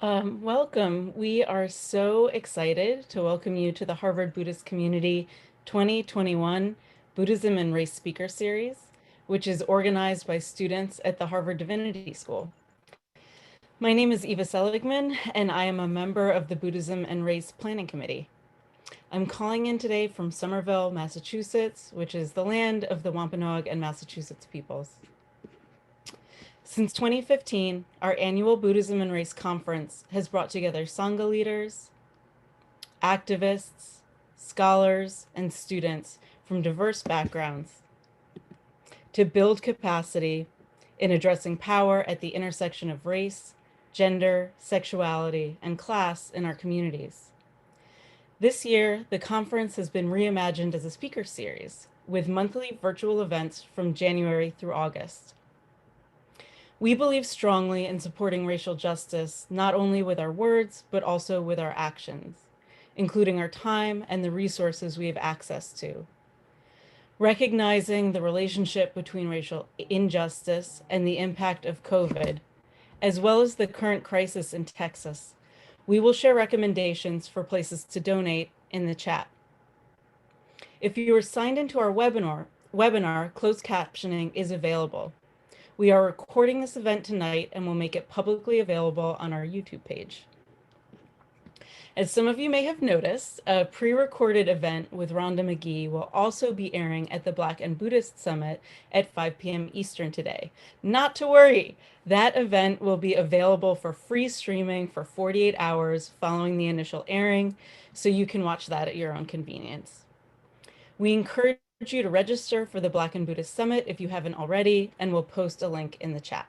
Welcome. We are so excited to welcome you to the Harvard Buddhist Community 2021 Buddhism and Race Speaker Series, which is organized by students at the Harvard Divinity School. My name is Eva Seligman, and I am a member of the Buddhism and Race Planning Committee. I'm calling in today from Somerville, Massachusetts, which is the land of the Wampanoag and Massachusetts peoples. Since 2015, our annual Buddhism and Race Conference has brought together Sangha leaders, activists, scholars, and students from diverse backgrounds to build capacity in addressing power at the intersection of race, gender, sexuality, and class in our communities. This year, the conference has been reimagined as a speaker series with monthly virtual events from January through August. We believe strongly in supporting racial justice, not only with our words, but also with our actions, including our time and the resources we have access to. Recognizing the relationship between racial injustice and the impact of COVID, as well as the current crisis in Texas, we will share recommendations for places to donate in the chat. If you are signed into our webinar, closed captioning is available. We are recording this event tonight and will make it publicly available on our YouTube page. As some of you may have noticed, a pre-recorded event with Rhonda Magee will also be airing at the Black and Buddhist Summit at 5 p.m. Eastern today. Not to worry, that event will be available for free streaming for 48 hours following the initial airing, so you can watch that at your own convenience. We encourage you to register for the Black and Buddhist Summit if you haven't already, and we'll post a link in the chat.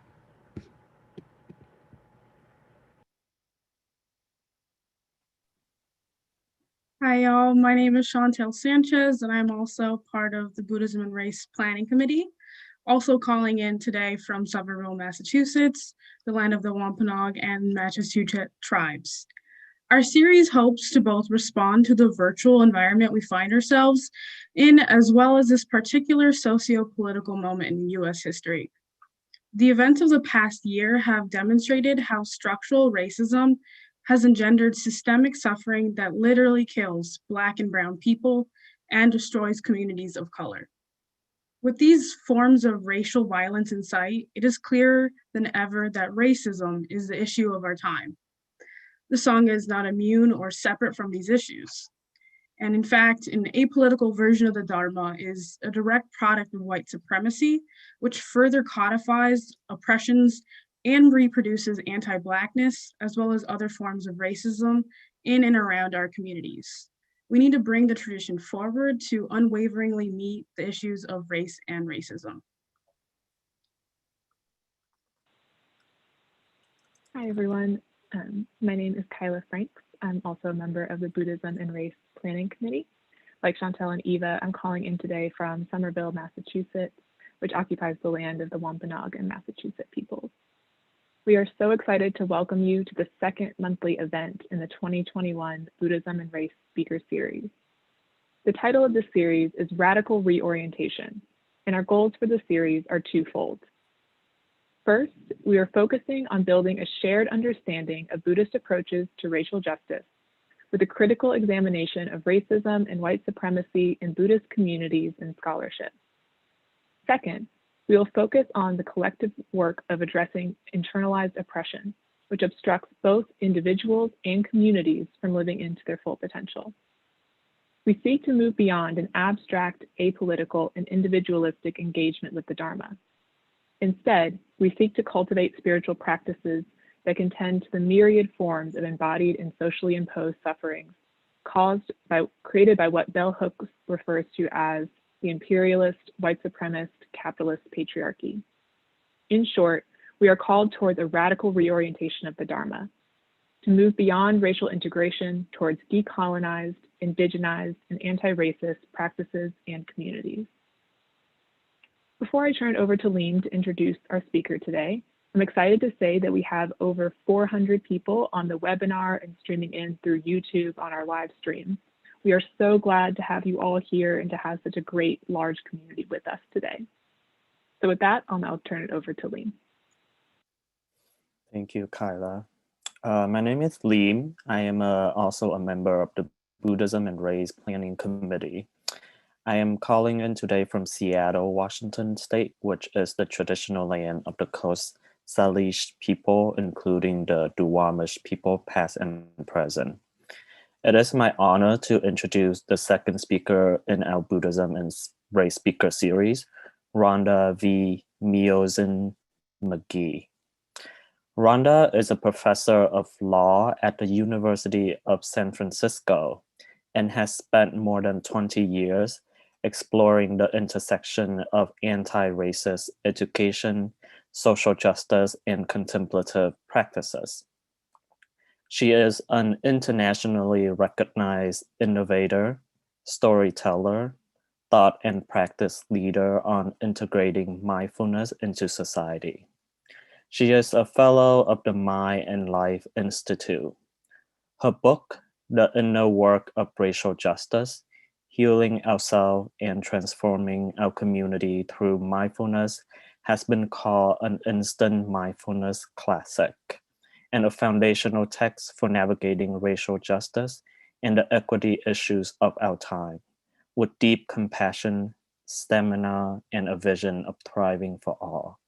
Hi, y'all. My name is Chantel Sanchez, and I'm also part of the Buddhism and Race Planning Committee. Also calling in today from Somerville, Massachusetts, the land of the Wampanoag and Massachusetts tribes. Our series hopes to both respond to the virtual environment we find ourselves in, as well as this particular socio-political moment in US history. The events of the past year have demonstrated how structural racism has engendered systemic suffering that literally kills Black and Brown people and destroys communities of color. With these forms of racial violence in sight, it is clearer than ever that racism is the issue of our time. The Sangha is not immune or separate from these issues. And in fact, an apolitical version of the Dharma is a direct product of white supremacy, which further codifies oppressions and reproduces anti-Blackness, as well as other forms of racism in and around our communities. We need to bring the tradition forward to unwaveringly meet the issues of race and racism. Hi, everyone. My name is Kyla Franks. I'm also a member of the Buddhism and Race Planning Committee. Like Chantel and Eva, I'm calling in today from Somerville, Massachusetts, which occupies the land of the Wampanoag and Massachusetts peoples. We are so excited to welcome you to the second monthly event in the 2021 Buddhism and Race Speaker Series. The title of this series is Radical Reorientation, and our goals for the series are twofold. First, we are focusing on building a shared understanding of Buddhist approaches to racial justice with a critical examination of racism and white supremacy in Buddhist communities and scholarship. Second, we will focus on the collective work of addressing internalized oppression, which obstructs both individuals and communities from living into their full potential. We seek to move beyond an abstract, apolitical, and individualistic engagement with the Dharma. Instead, we seek to cultivate spiritual practices that can tend to the myriad forms of embodied and socially imposed sufferings created by what Bell Hooks refers to as the imperialist, white supremacist, capitalist patriarchy. In short, we are called towards a radical reorientation of the Dharma, to move beyond racial integration towards decolonized, indigenized, and anti-racist practices and communities. Before I turn it over to Leem to introduce our speaker today, I'm excited to say that we have over 400 people on the webinar and streaming in through YouTube on our live stream. We are so glad to have you all here and to have such a great large community with us today. So with that, I'll now turn it over to Leem. Thank you, Kyla. My name is Liam. I am also a member of the Buddhism and Race Planning Committee. I am calling in today from Seattle, Washington State, which is the traditional land of the Coast Salish people, including the Duwamish people, past and present. It is my honor to introduce the second speaker in our Buddhism and Race speaker series, Rhonda V. Myozen Magee. Rhonda is a professor of law at the University of San Francisco and has spent more than 20 years exploring the intersection of anti-racist education, social justice, and contemplative practices. She is an internationally recognized innovator, storyteller, thought and practice leader on integrating mindfulness into society. She is a fellow of the Mind and Life Institute. Her book, The Inner Work of Racial Justice, Healing Ourselves and Transforming Our Community Through Mindfulness, has been called an instant mindfulness classic and a foundational text for navigating racial justice and the equity issues of our time, with deep compassion, stamina, and a vision of thriving for all.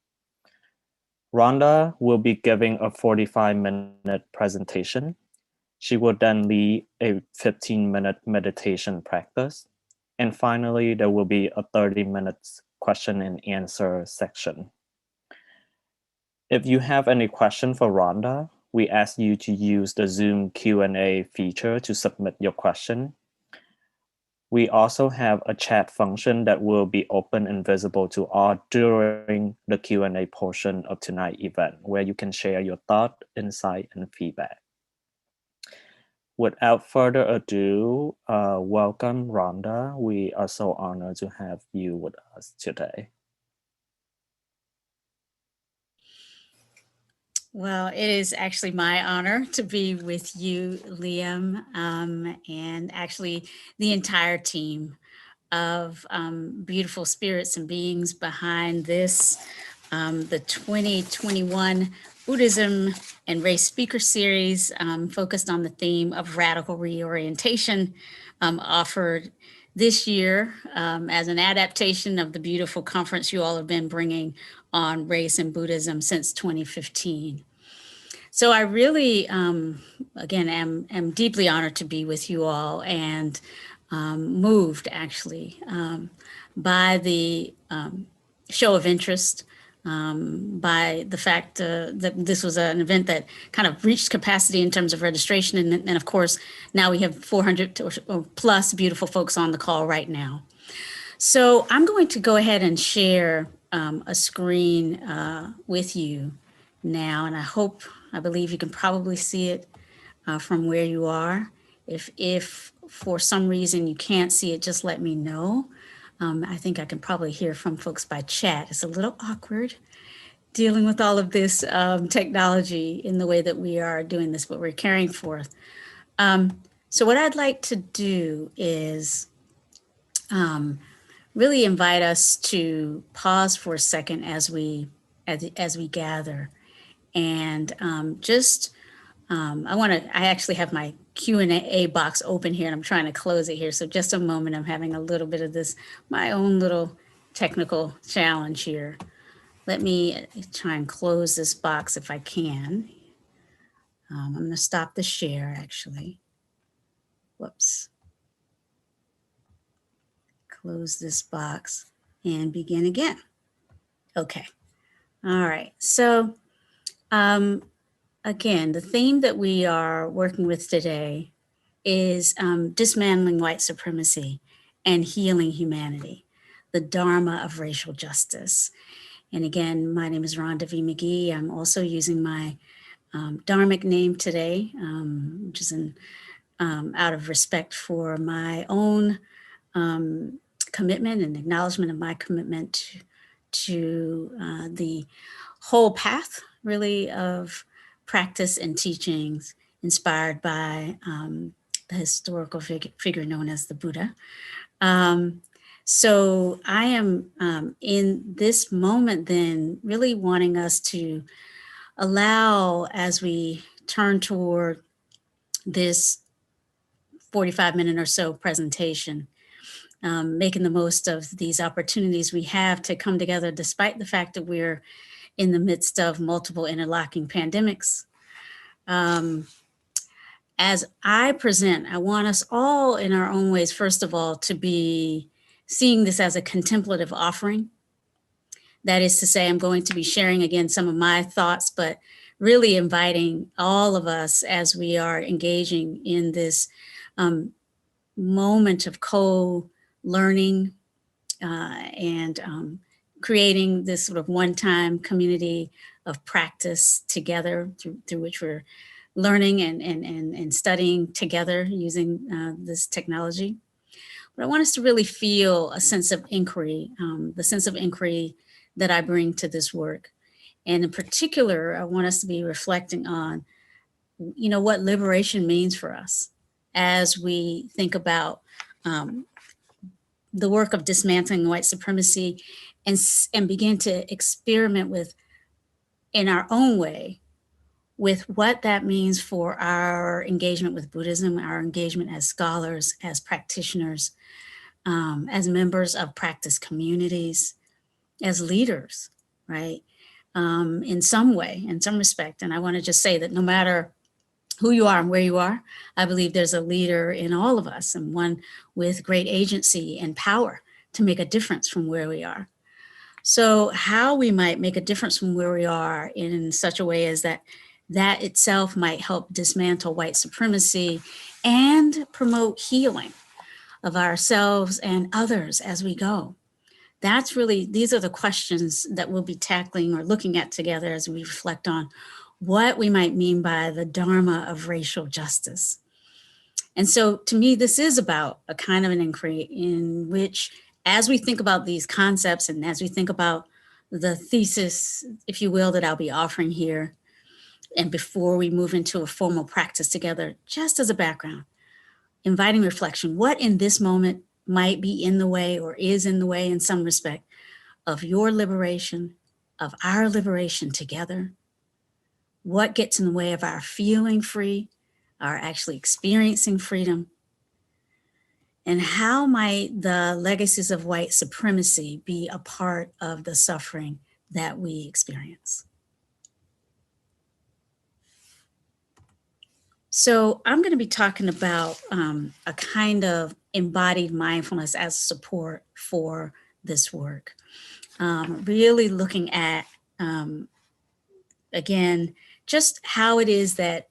Rhonda will be giving a 45-minute presentation. She will then lead a 15-minute meditation practice. And finally, there will be a 30-minute question and answer section. If you have any question for Rhonda, we ask you to use the Zoom Q&A feature to submit your question. We also have a chat function that will be open and visible to all during the Q&A portion of tonight's event, where you can share your thought, insight, and feedback. Without further ado, welcome, Rhonda. We are so honored to have you with us today. Well, it is actually my honor to be with you, Liam, and actually the entire team of beautiful spirits and beings behind this, the 2021 Buddhism and Race Speaker Series, focused on the theme of radical reorientation, offered this year as an adaptation of the beautiful conference you all have been bringing on race and Buddhism since 2015. So I really, again, am deeply honored to be with you all and moved actually by the show of interest, by the fact that this was an event that kind of reached capacity in terms of registration. And of course, now we have 400 or plus beautiful folks on the call right now. So I'm going to go ahead and share a screen with you now, and I believe you can probably see it from where you are. If for some reason you can't see it, just let me know. I think I can probably hear from folks by chat. It's a little awkward dealing with all of this technology in the way that we are doing this, but we're carrying forth. So what I'd like to do is really invite us to pause for a second as we gather, and I actually have my Q&A box open here and I'm trying to close it here. So just a moment, I'm having a little bit of this, my own little technical challenge here. Let me try and close this box if I can. I'm gonna stop the share actually. Whoops. Close this box and begin again. Okay. All right. So again, the theme that we are working with today is dismantling white supremacy and healing humanity, the Dharma of Racial Justice. And again, my name is Rhonda V. Magee. I'm also using my dharmic name today, which is out of respect for my own commitment and acknowledgement of my commitment to the whole path, really, of practice and teachings inspired by the historical figure known as the Buddha. So I am in this moment then really wanting us to allow, as we turn toward this 45-minute or so presentation, making the most of these opportunities we have to come together despite the fact that we're in the midst of multiple interlocking pandemics. As I present, I want us all in our own ways, first of all, to be seeing this as a contemplative offering. That is to say, I'm going to be sharing again some of my thoughts, but really inviting all of us as we are engaging in this moment of co-learning and creating this sort of one-time community of practice together through which we're learning and studying together using this technology. But I want us to really feel a sense of inquiry, the sense of inquiry that I bring to this work. And in particular, I want us to be reflecting on, what liberation means for us as we think about the work of dismantling white supremacy and begin to experiment with, in our own way, with what that means for our engagement with Buddhism, our engagement as scholars, as practitioners, as members of practice communities, as leaders, right? In some way, in some respect. And I want to just say that no matter who you are and where you are, I believe there's a leader in all of us, and one with great agency and power to make a difference from where we are. So how we might make a difference from where we are in such a way as that itself might help dismantle white supremacy and promote healing of ourselves and others as we go. These are the questions that we'll be tackling or looking at together as we reflect on what we might mean by the Dharma of Racial Justice. And so to me, this is about a kind of an inquiry in which, as we think about these concepts and as we think about the thesis, if you will, that I'll be offering here, and before we move into a formal practice together, just as a background, inviting reflection, what in this moment might be in the way or is in the way in some respect of your liberation, of our liberation together? What gets in the way of our feeling free, our actually experiencing freedom? And how might the legacies of white supremacy be a part of the suffering that we experience? So I'm going to be talking about a kind of embodied mindfulness as support for this work. Really looking at, again, just how it is that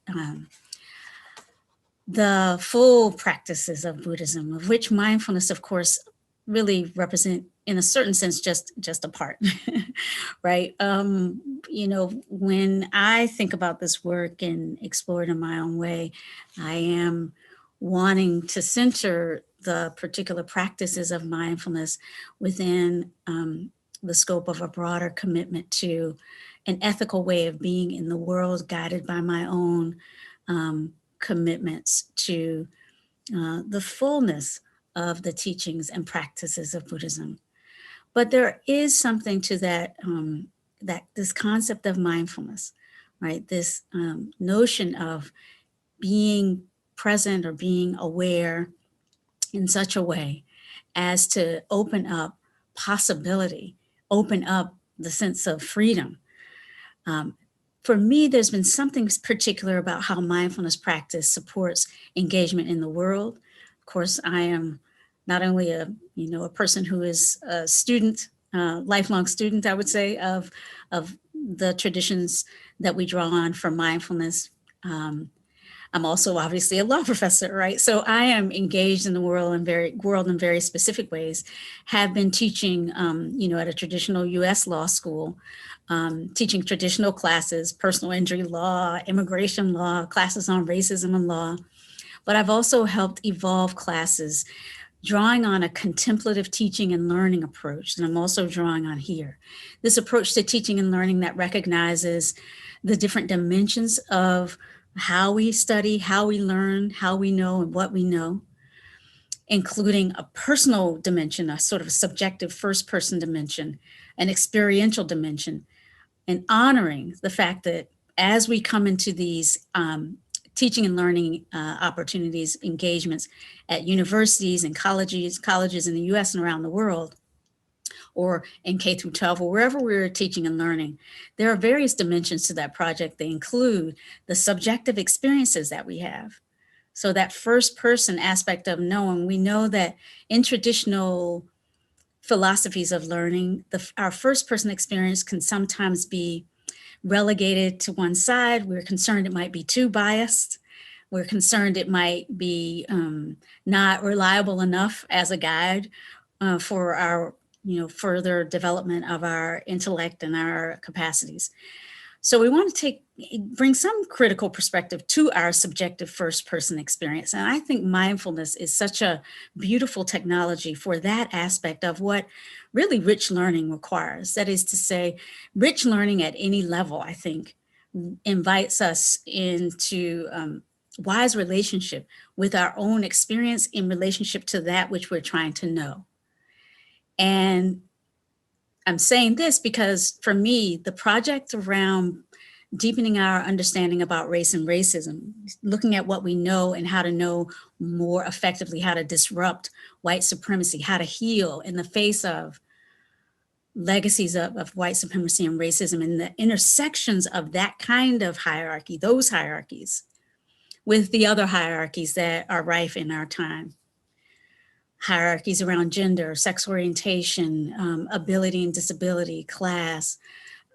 the full practices of Buddhism, of which mindfulness, of course, really represent, in a certain sense, just a part, right? When I think about this work and explore it in my own way, I am wanting to center the particular practices of mindfulness within the scope of a broader commitment to an ethical way of being in the world, guided by my own commitments to the fullness of the teachings and practices of Buddhism. But there is something to that, that this concept of mindfulness, right? This notion of being present or being aware in such a way as to open up possibility, open up the sense of freedom. For me, there's been something particular about how mindfulness practice supports engagement in the world. Of course, I am not only a person who is a student, lifelong student, I would say, of the traditions that we draw on for mindfulness. I'm also obviously a law professor, right? So I am engaged in the world in very specific ways. Have been teaching, at a traditional U.S. law school, teaching traditional classes, personal injury law, immigration law, classes on racism and law. But I've also helped evolve classes, drawing on a contemplative teaching and learning approach that I'm also drawing on here. This approach to teaching and learning that recognizes the different dimensions of how we study, how we learn, how we know, and what we know, including a personal dimension, a sort of subjective first-person dimension, an experiential dimension, and honoring the fact that as we come into these teaching and learning opportunities, engagements at universities and colleges in the US and around the world, or in K through 12, or wherever we're teaching and learning, there are various dimensions to that project. They include the subjective experiences that we have. So that first person aspect of knowing, we know that in traditional philosophies of learning, our first person experience can sometimes be relegated to one side. We're concerned it might be too biased. We're concerned it might be not reliable enough as a guide for our further development of our intellect and our capacities. So we want to bring some critical perspective to our subjective first person experience. And I think mindfulness is such a beautiful technology for that aspect of what really rich learning requires. That is to say, rich learning at any level, I think, invites us into wise relationship with our own experience in relationship to that which we're trying to know. And I'm saying this because for me, the project around deepening our understanding about race and racism, looking at what we know and how to know more effectively, how to disrupt white supremacy, how to heal in the face of legacies of white supremacy and racism, and the intersections of that kind of hierarchy, those hierarchies, with the other hierarchies that are rife in our time. Hierarchies around gender, sex orientation, ability and disability, class,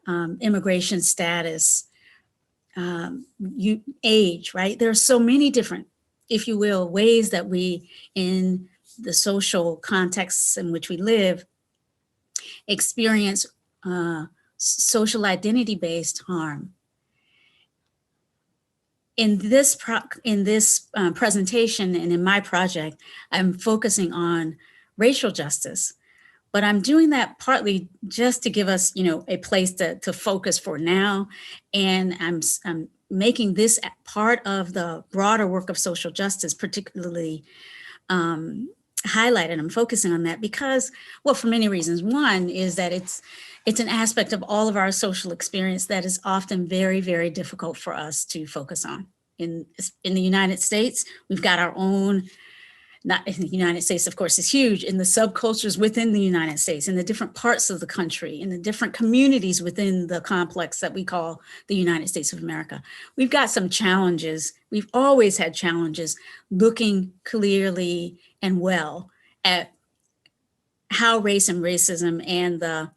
immigration status, age, right? There are so many different, if you will, ways that we, in the social contexts in which we live, experience social identity-based harm. In this presentation and in my project, I'm focusing on racial justice, but I'm doing that partly just to give us, a place to focus for now. And I'm making this part of the broader work of social justice particularly highlighted. I'm focusing on that because, well, for many reasons. One is that it's an aspect of all of our social experience that is often very, very difficult for us to focus on. In the United States, we've got our own, not in the United States, of course, is huge, in the subcultures within the United States, in the different parts of the country, in the different communities within the complex that we call the United States of America. We've got some challenges. We've always had challenges looking clearly and well at how race and racism and the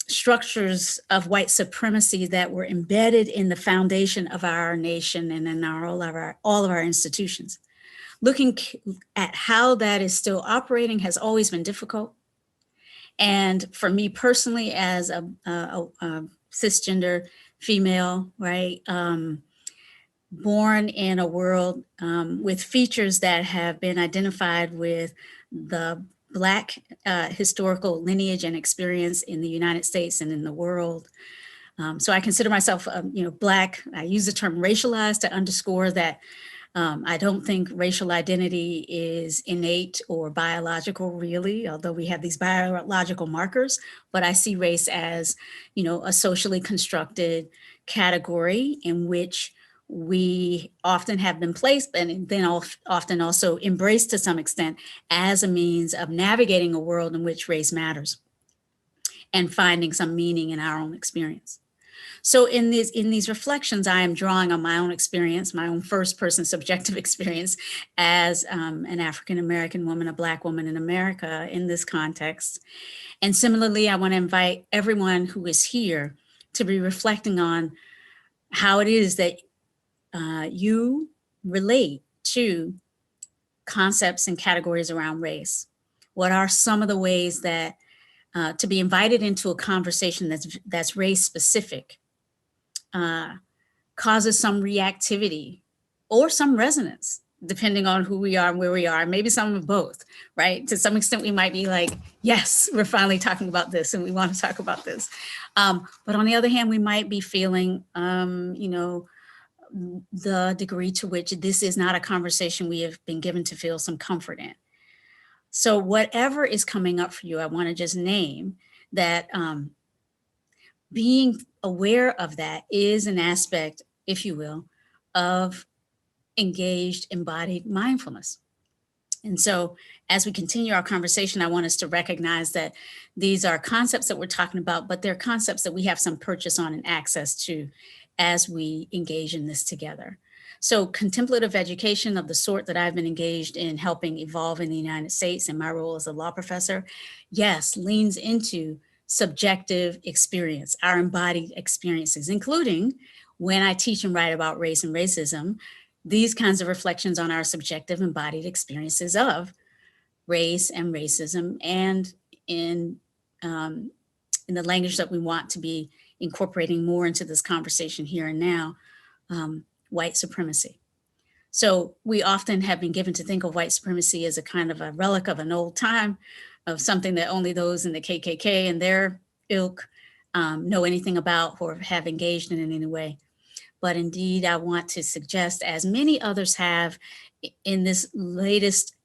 structures of white supremacy that were embedded in the foundation of our nation and in all of our institutions. Looking at how that is still operating has always been difficult. And for me personally, as a cisgender female, right, born in a world with features that have been identified with the Black historical lineage and experience in the United States and in the world. So I consider myself, Black. I use the term racialized to underscore that I don't think racial identity is innate or biological, really, although we have these biological markers. But I see race as, a socially constructed category in which we often have been placed and then often also embraced to some extent as a means of navigating a world in which race matters and finding some meaning in our own experience. So in these reflections, I am drawing on my own experience, my own first person subjective experience as an African-American woman, a Black woman in America in this context. And similarly, I want to invite everyone who is here to be reflecting on how it is that you relate to concepts and categories around race. What are some of the ways that to be invited into a conversation that's race specific causes some reactivity or some resonance, depending on who we are and where we are, maybe some of both, right? To some extent, we might be like, yes, we're finally talking about this and we want to talk about this. But on the other hand, we might be feeling, the degree to which this is not a conversation we have been given to feel some comfort in. So whatever is coming up for you, I want to just name that being aware of that is an aspect, if you will, of engaged embodied mindfulness. And so as we continue our conversation, I want us to recognize that these are concepts that we're talking about, but they're concepts that we have some purchase on and access to as we engage in this together. So contemplative education of the sort that I've been engaged in helping evolve in the United States in my role as a law professor, yes, leans into subjective experience, our embodied experiences, including when I teach and write about race and racism, these kinds of reflections on our subjective embodied experiences of race and racism, and in the language that we want to be incorporating more into this conversation here and now, white supremacy. So we often have been given to think of white supremacy as a kind of a relic of an old time, of something that only those in the KKK and their ilk know anything about or have engaged in any way. But indeed, I want to suggest, as many others have in this latest,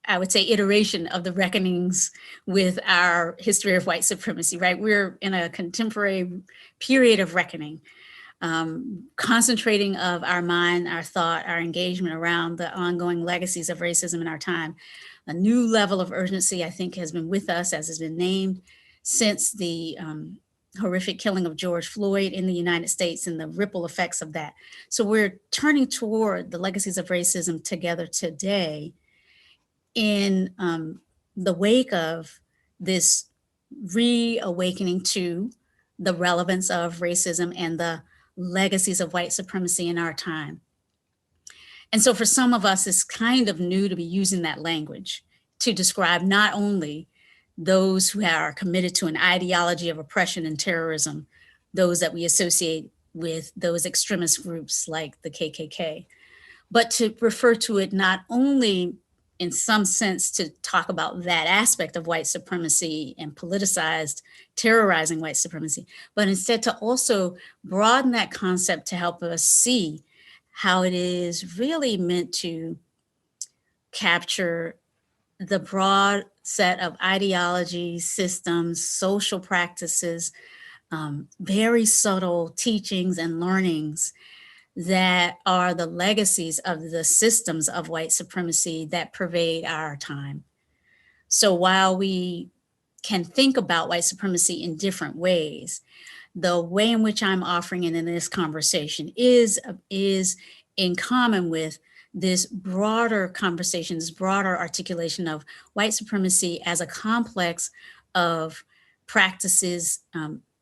I would say, iteration of the reckonings with our history of white supremacy, right? We're in a contemporary period of reckoning, concentrating of our mind, our thought, our engagement around the ongoing legacies of racism in our time. A new level of urgency, I think, has been with us, as has been named, since the horrific killing of George Floyd in the United States and the ripple effects of that. So we're turning toward the legacies of racism together today in the wake of this reawakening to the relevance of racism and the legacies of white supremacy in our time. And so for some of us, it's kind of new to be using that language to describe not only those who are committed to an ideology of oppression and terrorism, those that we associate with those extremist groups like the KKK, but to refer to it not only in some sense to talk about that aspect of white supremacy and politicized, terrorizing white supremacy, but instead to also broaden that concept to help us see how it is really meant to capture the broad set of ideologies, systems, social practices, very subtle teachings and learnings that are the legacies of the systems of white supremacy that pervade our time. So while we can think about white supremacy in different ways, the way in which I'm offering it in this conversation is in common with this broader conversation, this broader articulation of white supremacy as a complex of practices,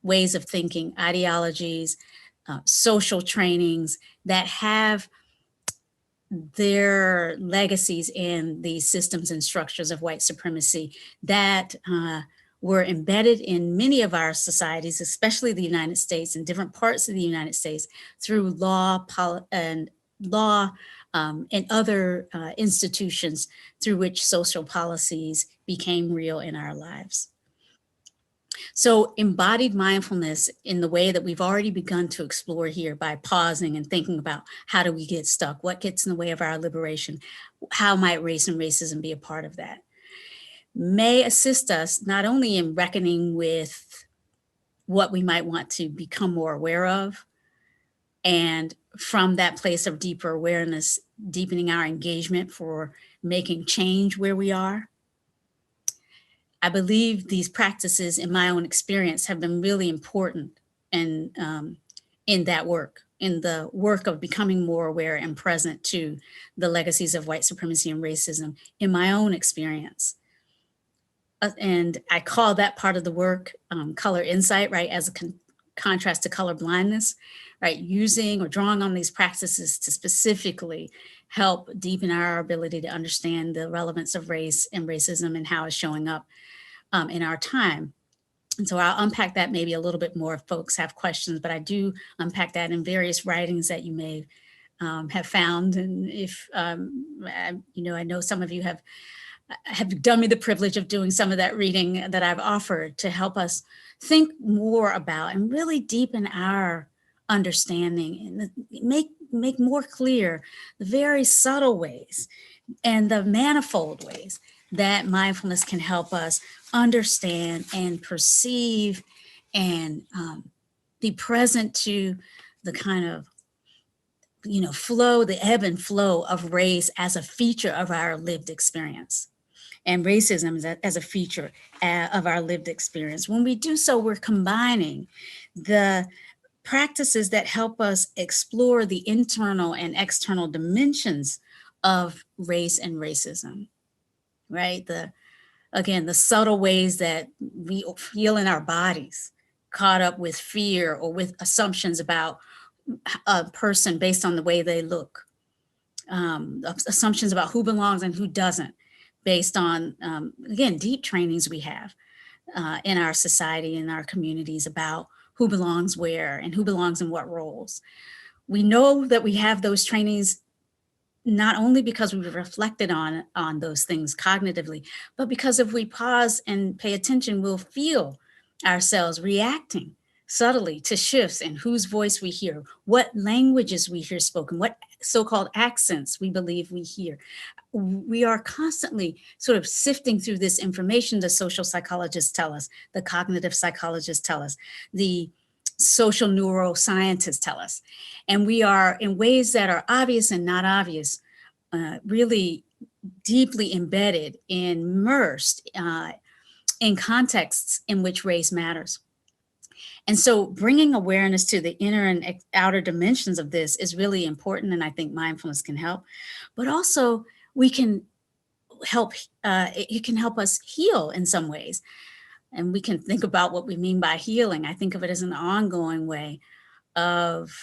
ways of thinking, ideologies, social trainings that have their legacies in these systems and structures of white supremacy that were embedded in many of our societies, especially the United States and different parts of the United States, through law and other institutions through which social policies became real in our lives. So embodied mindfulness in the way that we've already begun to explore here by pausing and thinking about how do we get stuck? What gets in the way of our liberation? How might race and racism be a part of that? May assist us not only in reckoning with what we might want to become more aware of, and from that place of deeper awareness, deepening our engagement for making change where we are. I believe these practices, in my own experience, have been really important in that work, in the work of becoming more aware and present to the legacies of white supremacy and racism in my own experience. And I call that part of the work color insight, right, as a contrast to color blindness, right, using or drawing on these practices to specifically help deepen our ability to understand the relevance of race and racism and how it's showing up in our time. And so I'll unpack that maybe a little bit more if folks have questions, but I do unpack that in various writings that you may have found. And if, I know some of you have done me the privilege of doing some of that reading that I've offered to help us think more about and really deepen our understanding and make more clear the very subtle ways and the manifold ways that mindfulness can help us understand and perceive and be present to the kind of, flow, the ebb and flow of race as a feature of our lived experience, and racism as a feature of our lived experience. When we do so, we're combining the practices that help us explore the internal and external dimensions of race and racism, right? The subtle ways that we feel in our bodies, caught up with fear or with assumptions about a person based on the way they look, assumptions about who belongs and who doesn't, based on, again, deep trainings we have in our society, in our communities, about who belongs where and who belongs in what roles. We know that we have those trainings not only because we've reflected on those things cognitively, but because if we pause and pay attention, we'll feel ourselves reacting subtly to shifts in whose voice we hear, what languages we hear spoken, what so-called accents we believe we hear. We are constantly sort of sifting through this information. The social psychologists tell us, the cognitive psychologists tell us, the social neuroscientists tell us. And we are, in ways that are obvious and not obvious, really deeply embedded, immersed in contexts in which race matters. And so bringing awareness to the inner and outer dimensions of this is really important. And I think mindfulness can help, but also we can help, it can help us heal in some ways. And we can think about what we mean by healing. I think of it as an ongoing way of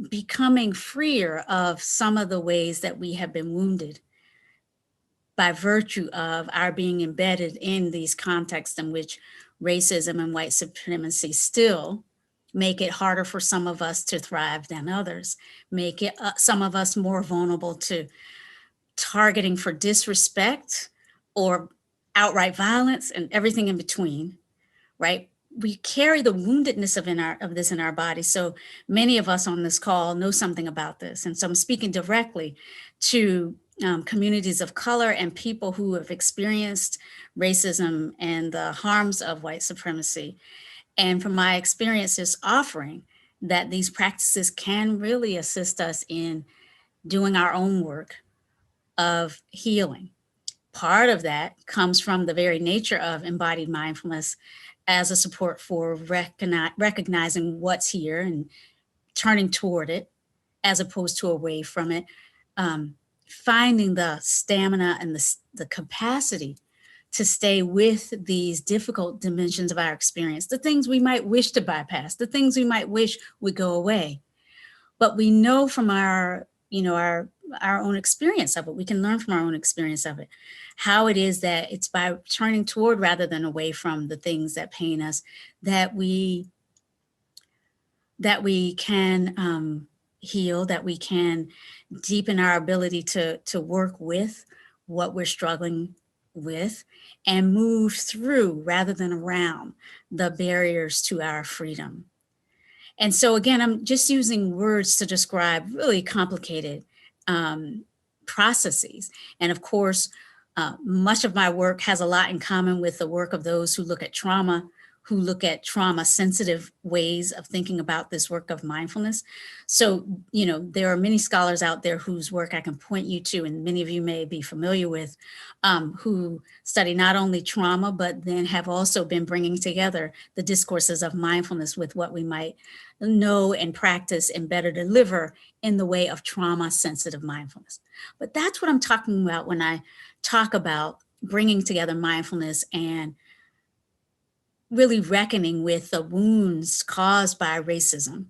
becoming freer of some of the ways that we have been wounded by virtue of our being embedded in these contexts in which racism and white supremacy still make it harder for some of us to thrive than others, make it some of us more vulnerable to targeting for disrespect or outright violence and everything in between, right? We carry the woundedness of this in our bodies. So many of us on this call know something about this. And so I'm speaking directly to communities of color and people who have experienced racism and the harms of white supremacy. And from my experiences, offering that these practices can really assist us in doing our own work of healing. Part of that comes from the very nature of embodied mindfulness as a support for recognizing what's here and turning toward it as opposed to away from it, finding the stamina and the capacity to stay with these difficult dimensions of our experience, the things we might wish to bypass, the things we might wish would go away. But we know from our own experience of it, we can learn from our own experience of it, how it is that it's by turning toward rather than away from the things that pain us, that we can heal, that we can deepen our ability to work with what we're struggling with and move through rather than around the barriers to our freedom. And so again, I'm just using words to describe really complicated processes. And of course, much of my work has a lot in common with the work of those who look at trauma, who look at trauma-sensitive ways of thinking about this work of mindfulness. So, there are many scholars out there whose work I can point you to, and many of you may be familiar with, who study not only trauma, but then have also been bringing together the discourses of mindfulness with what we might know and practice and better deliver in the way of trauma-sensitive mindfulness. But that's what I'm talking about when I talk about bringing together mindfulness and really reckoning with the wounds caused by racism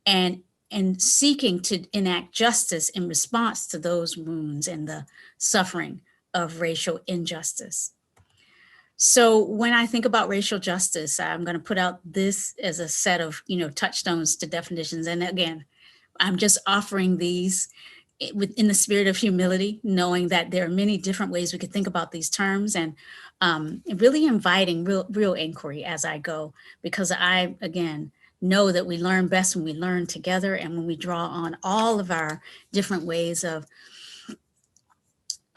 and seeking to enact justice in response to those wounds and the suffering of racial injustice. So when I think about racial justice, I'm going to put out this as a set of, touchstones to definitions. And again, I'm just offering these in the spirit of humility, knowing that there are many different ways we could think about these terms, and really inviting real inquiry as I go, because I, again, know that we learn best when we learn together and when we draw on all of our different ways of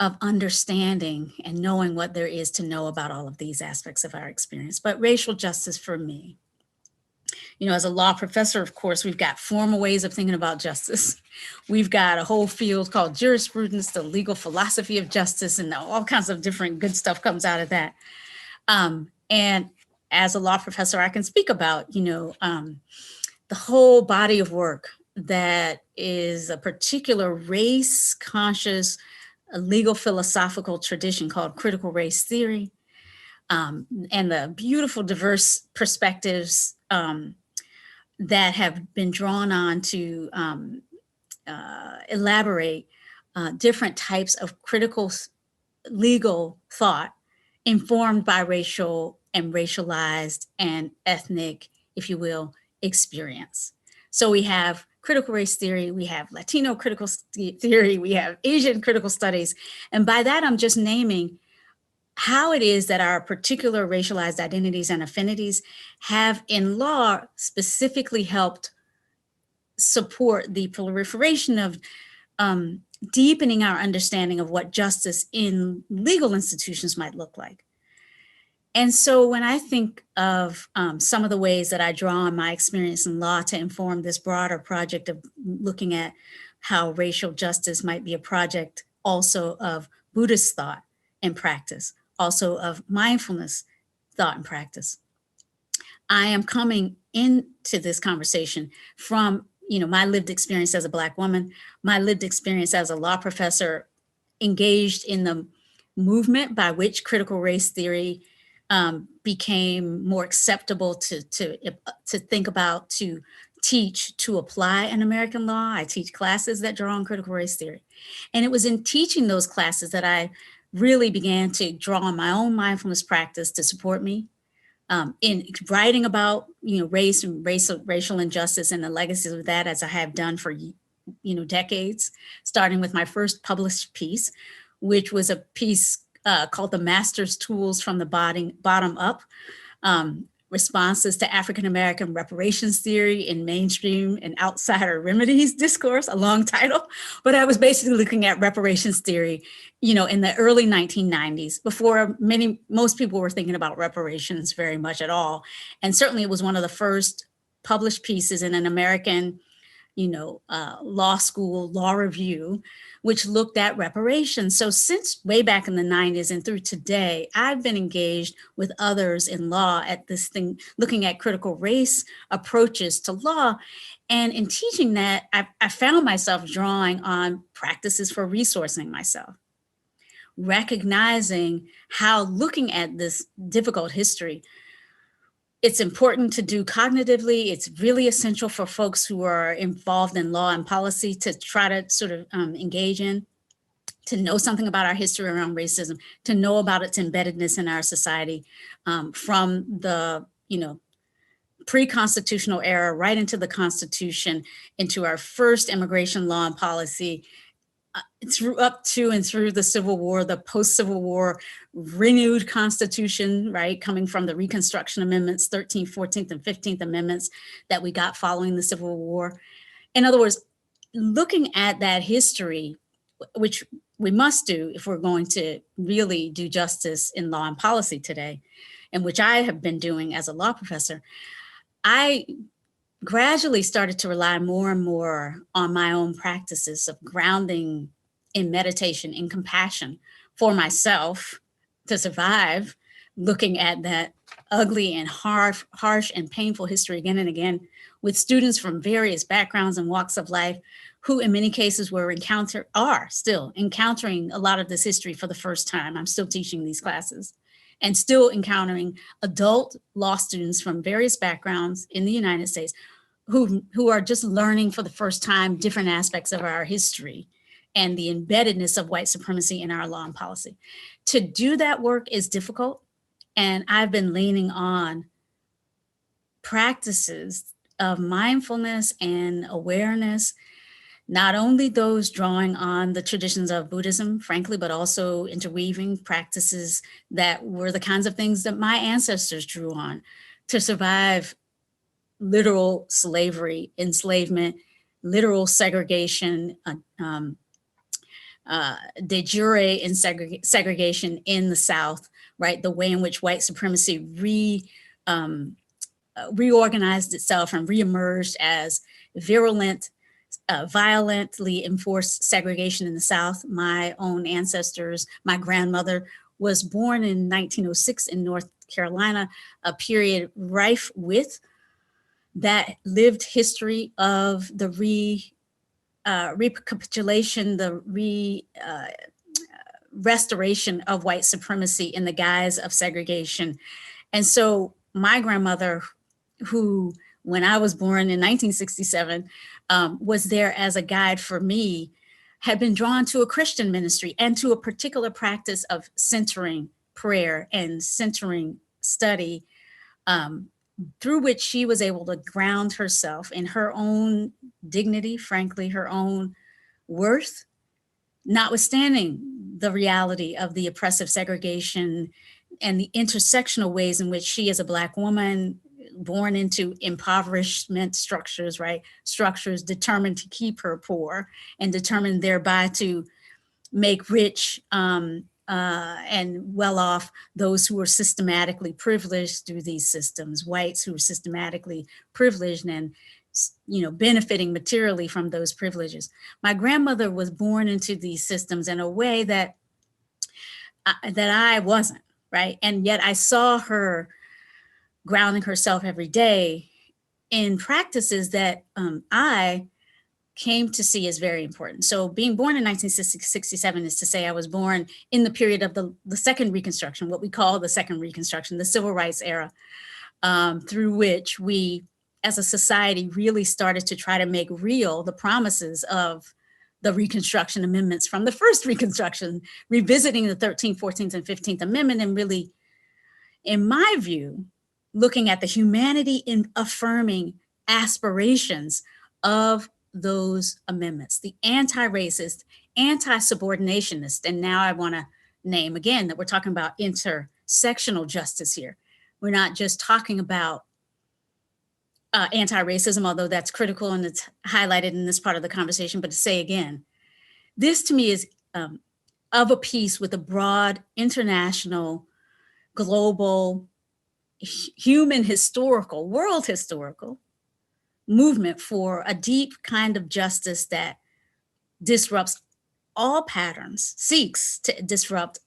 of understanding and knowing what there is to know about all of these aspects of our experience. But racial justice for me, as a law professor, of course, we've got formal ways of thinking about justice. We've got a whole field called jurisprudence, the legal philosophy of justice, and all kinds of different good stuff comes out of that. And as a law professor, I can speak about, the whole body of work that is a particular race-conscious legal philosophical tradition called critical race theory, and the beautiful diverse perspectives that have been drawn on to elaborate different types of critical legal thought informed by racial and racialized and ethnic, if you will, experience. So we have critical race theory, we have Latino critical theory, we have Asian critical studies. And by that, I'm just naming how it is that our particular racialized identities and affinities have in law specifically helped support the proliferation of deepening our understanding of what justice in legal institutions might look like. And so when I think of some of the ways that I draw on my experience in law to inform this broader project of looking at how racial justice might be a project also of Buddhist thought and practice, also of mindfulness thought and practice, I am coming into this conversation from my lived experience as a Black woman, my lived experience as a law professor engaged in the movement by which critical race theory became more acceptable to think about, to teach, to apply in American law. I teach classes that draw on critical race theory. And it was in teaching those classes that I really began to draw on my own mindfulness practice to support me. In writing about race and racial injustice and the legacies of that, as I have done for decades, starting with my first published piece, which was a piece called "The Master's Tools from the Bottom Up: Responses to African American Reparations Theory in Mainstream and Outsider Remedies Discourse," a long title, but I was basically looking at reparations theory, in the early 1990s, before most people were thinking about reparations very much at all. And certainly it was one of the first published pieces in an American, law school law review, which looked at reparations. So since way back in the 90s and through today, I've been engaged with others in law at this thing, looking at critical race approaches to law. And in teaching that, I found myself drawing on practices for resourcing myself, recognizing how looking at this difficult history, it's important to do cognitively. It's really essential for folks who are involved in law and policy to try to sort of engage in, to know something about our history around racism, to know about its embeddedness in our society from the, pre-constitutional era right into the Constitution, into our first immigration law and policy, up to and through the Civil War, the post-Civil War renewed Constitution, right, coming from the Reconstruction Amendments, 13th, 14th, and 15th Amendments that we got following the Civil War. In other words, looking at that history, which we must do if we're going to really do justice in law and policy today, and which I have been doing as a law professor, I gradually started to rely more and more on my own practices of grounding in meditation, in compassion for myself to survive, looking at that ugly and harsh and painful history again and again with students from various backgrounds and walks of life who in many cases are still encountering a lot of this history for the first time. I'm still teaching these classes and still encountering adult law students from various backgrounds in the United States who are just learning for the first time different aspects of our history and the embeddedness of white supremacy in our law and policy. To do that work is difficult, and I've been leaning on practices of mindfulness and awareness, not only those drawing on the traditions of Buddhism, frankly, but also interweaving practices that were the kinds of things that my ancestors drew on to survive literal slavery, enslavement, literal segregation, de jure in segregation in the South, right? The way in which white supremacy reorganized itself and reemerged as virulent, violently enforced segregation in the South. My own ancestors, my grandmother was born in 1906 in North Carolina, a period rife with that lived history of the recapitulation, the restoration of white supremacy in the guise of segregation. And so my grandmother, who, when I was born in 1967, was there as a guide for me, had been drawn to a Christian ministry and to a particular practice of centering prayer and centering study, through which she was able to ground herself in her own dignity, frankly, her own worth, notwithstanding the reality of the oppressive segregation and the intersectional ways in which she, as a Black woman, born into impoverishment structures, right? Structures determined to keep her poor and determined thereby to make rich and well off those who were systematically privileged through these systems, whites who were systematically privileged and benefiting materially from those privileges. My grandmother was born into these systems in a way that I wasn't, right? And yet I saw her grounding herself every day in practices that I came to see as very important. So being born in 1967 is to say I was born in the period of the second Reconstruction, what we call the second Reconstruction, the Civil Rights era, through which we as a society really started to try to make real the promises of the Reconstruction amendments from the first Reconstruction, revisiting the 13th, 14th, and 15th Amendment, and really, in my view, looking at the humanity in affirming aspirations of those amendments, the anti-racist, anti-subordinationist, and now I want to name again that we're talking about intersectional justice here. We're not just talking about anti-racism, although that's critical and it's highlighted in this part of the conversation, but to say again, this to me is of a piece with a broad international, global, human historical, world historical movement for a deep kind of justice that disrupts all patterns, seeks to disrupt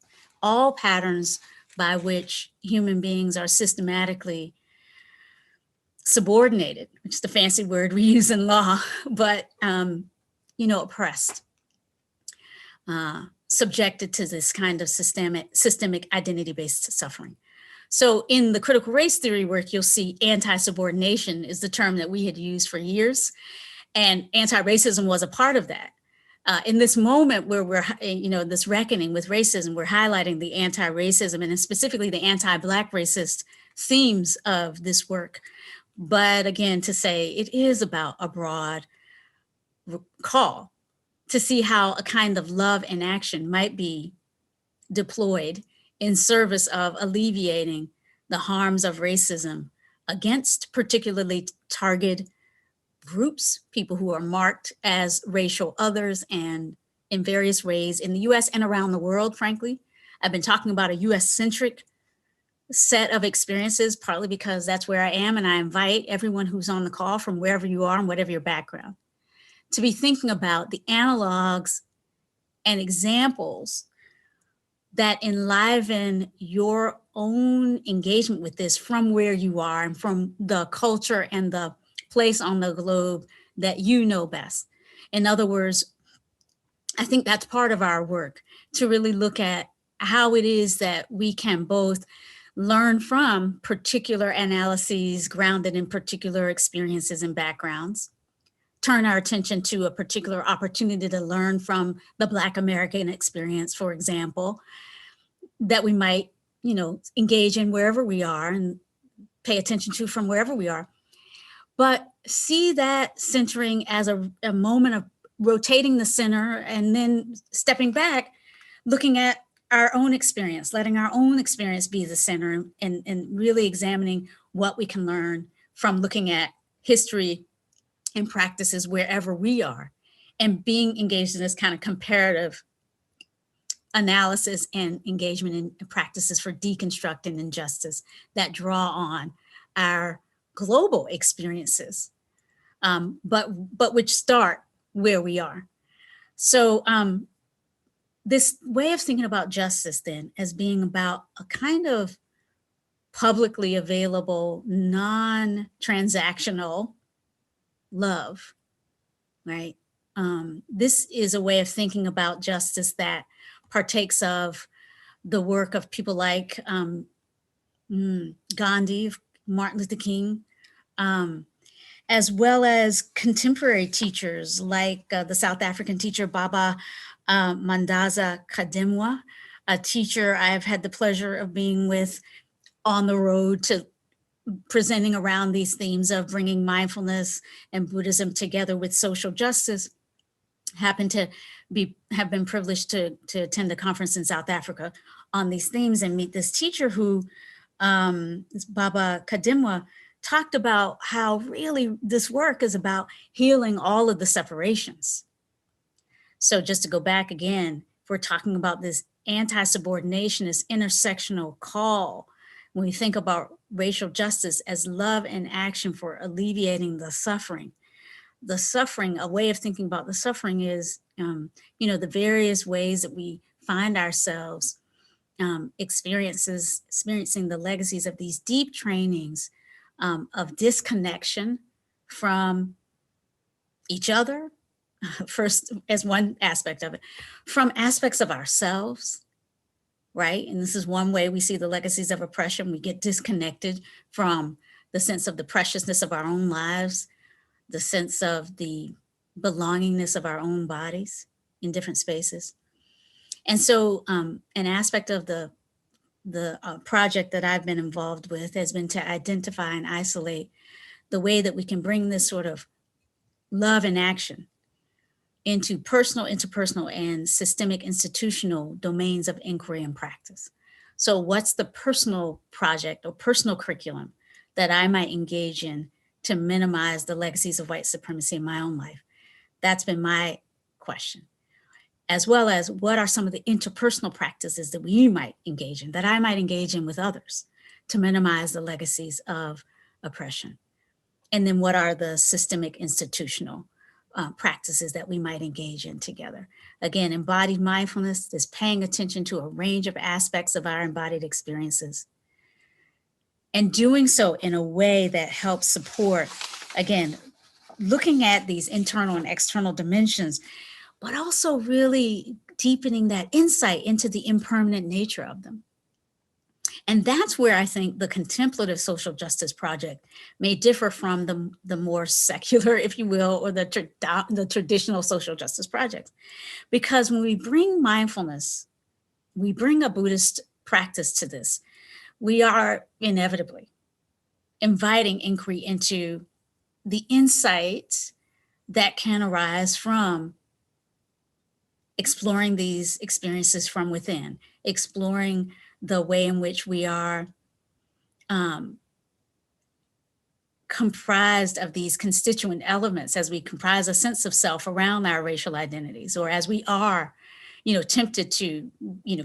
all patterns by which human beings are systematically subordinated, which is the fancy word we use in law, but oppressed, subjected to this kind of systemic identity-based suffering. So in the critical race theory work, you'll see anti-subordination is the term that we had used for years, and anti-racism was a part of that. In this moment where we're, this reckoning with racism, we're highlighting the anti-racism and specifically the anti-Black racist themes of this work. But again, to say it is about a broad call to see how a kind of love and action might be deployed in service of alleviating the harms of racism against particularly targeted groups, people who are marked as racial others and in various ways in the US and around the world, frankly. I've been talking about a US-centric set of experiences, partly because that's where I am, and I invite everyone who's on the call from wherever you are and whatever your background, to be thinking about the analogs and examples that enliven your own engagement with this from where you are and from the culture and the place on the globe that you know best. In other words, I think that's part of our work, to really look at how it is that we can both learn from particular analyses grounded in particular experiences and backgrounds, turn our attention to a particular opportunity to learn from the Black American experience, for example, that we might, engage in wherever we are and pay attention to from wherever we are. But see that centering as a moment of rotating the center and then stepping back, looking at our own experience, letting our own experience be the center and really examining what we can learn from looking at history and practices wherever we are and being engaged in this kind of comparative analysis and engagement in practices for deconstructing injustice that draw on our global experiences, but which start where we are. So this way of thinking about justice then as being about a kind of publicly available, non-transactional love, right? This is a way of thinking about justice that partakes of the work of people like Gandhi, Martin Luther King, as well as contemporary teachers like the South African teacher Baba Mandaza Kadimwa, a teacher I've had the pleasure of being with on the road to presenting around these themes of bringing mindfulness and Buddhism together with social justice. Happened to have been privileged to attend a conference in South Africa on these themes and meet this teacher who, this Baba Kadimwa, talked about how really this work is about healing all of the separations. So just to go back again, if we're talking about this anti-subordination, this intersectional call, when we think about racial justice as love and action for alleviating the suffering, a way of thinking about the suffering is, the various ways that we find ourselves experiencing the legacies of these deep trainings of disconnection from each other, first as one aspect of it, from aspects of ourselves, right? And this is one way we see the legacies of oppression. We get disconnected from the sense of the preciousness of our own lives, the sense of the belongingness of our own bodies in different spaces. And so an aspect of the project that I've been involved with has been to identify and isolate the way that we can bring this sort of love and action into personal, interpersonal, and systemic institutional domains of inquiry and practice. So what's the personal project or personal curriculum that I might engage in to minimize the legacies of white supremacy in my own life? That's been my question. As well as what are some of the interpersonal practices that we might engage in, that I might engage in with others to minimize the legacies of oppression? And then what are the systemic institutional practices that we might engage in together? Again, embodied mindfulness is paying attention to a range of aspects of our embodied experiences and doing so in a way that helps support, again, looking at these internal and external dimensions, but also really deepening that insight into the impermanent nature of them. And that's where I think the contemplative social justice project may differ from the more secular, if you will, or the traditional social justice projects. Because when we bring mindfulness, we bring a Buddhist practice to this, we are inevitably inviting inquiry into the insights that can arise from exploring these experiences from within, exploring the way in which we are comprised of these constituent elements as we comprise a sense of self around our racial identities, or as we are, tempted to,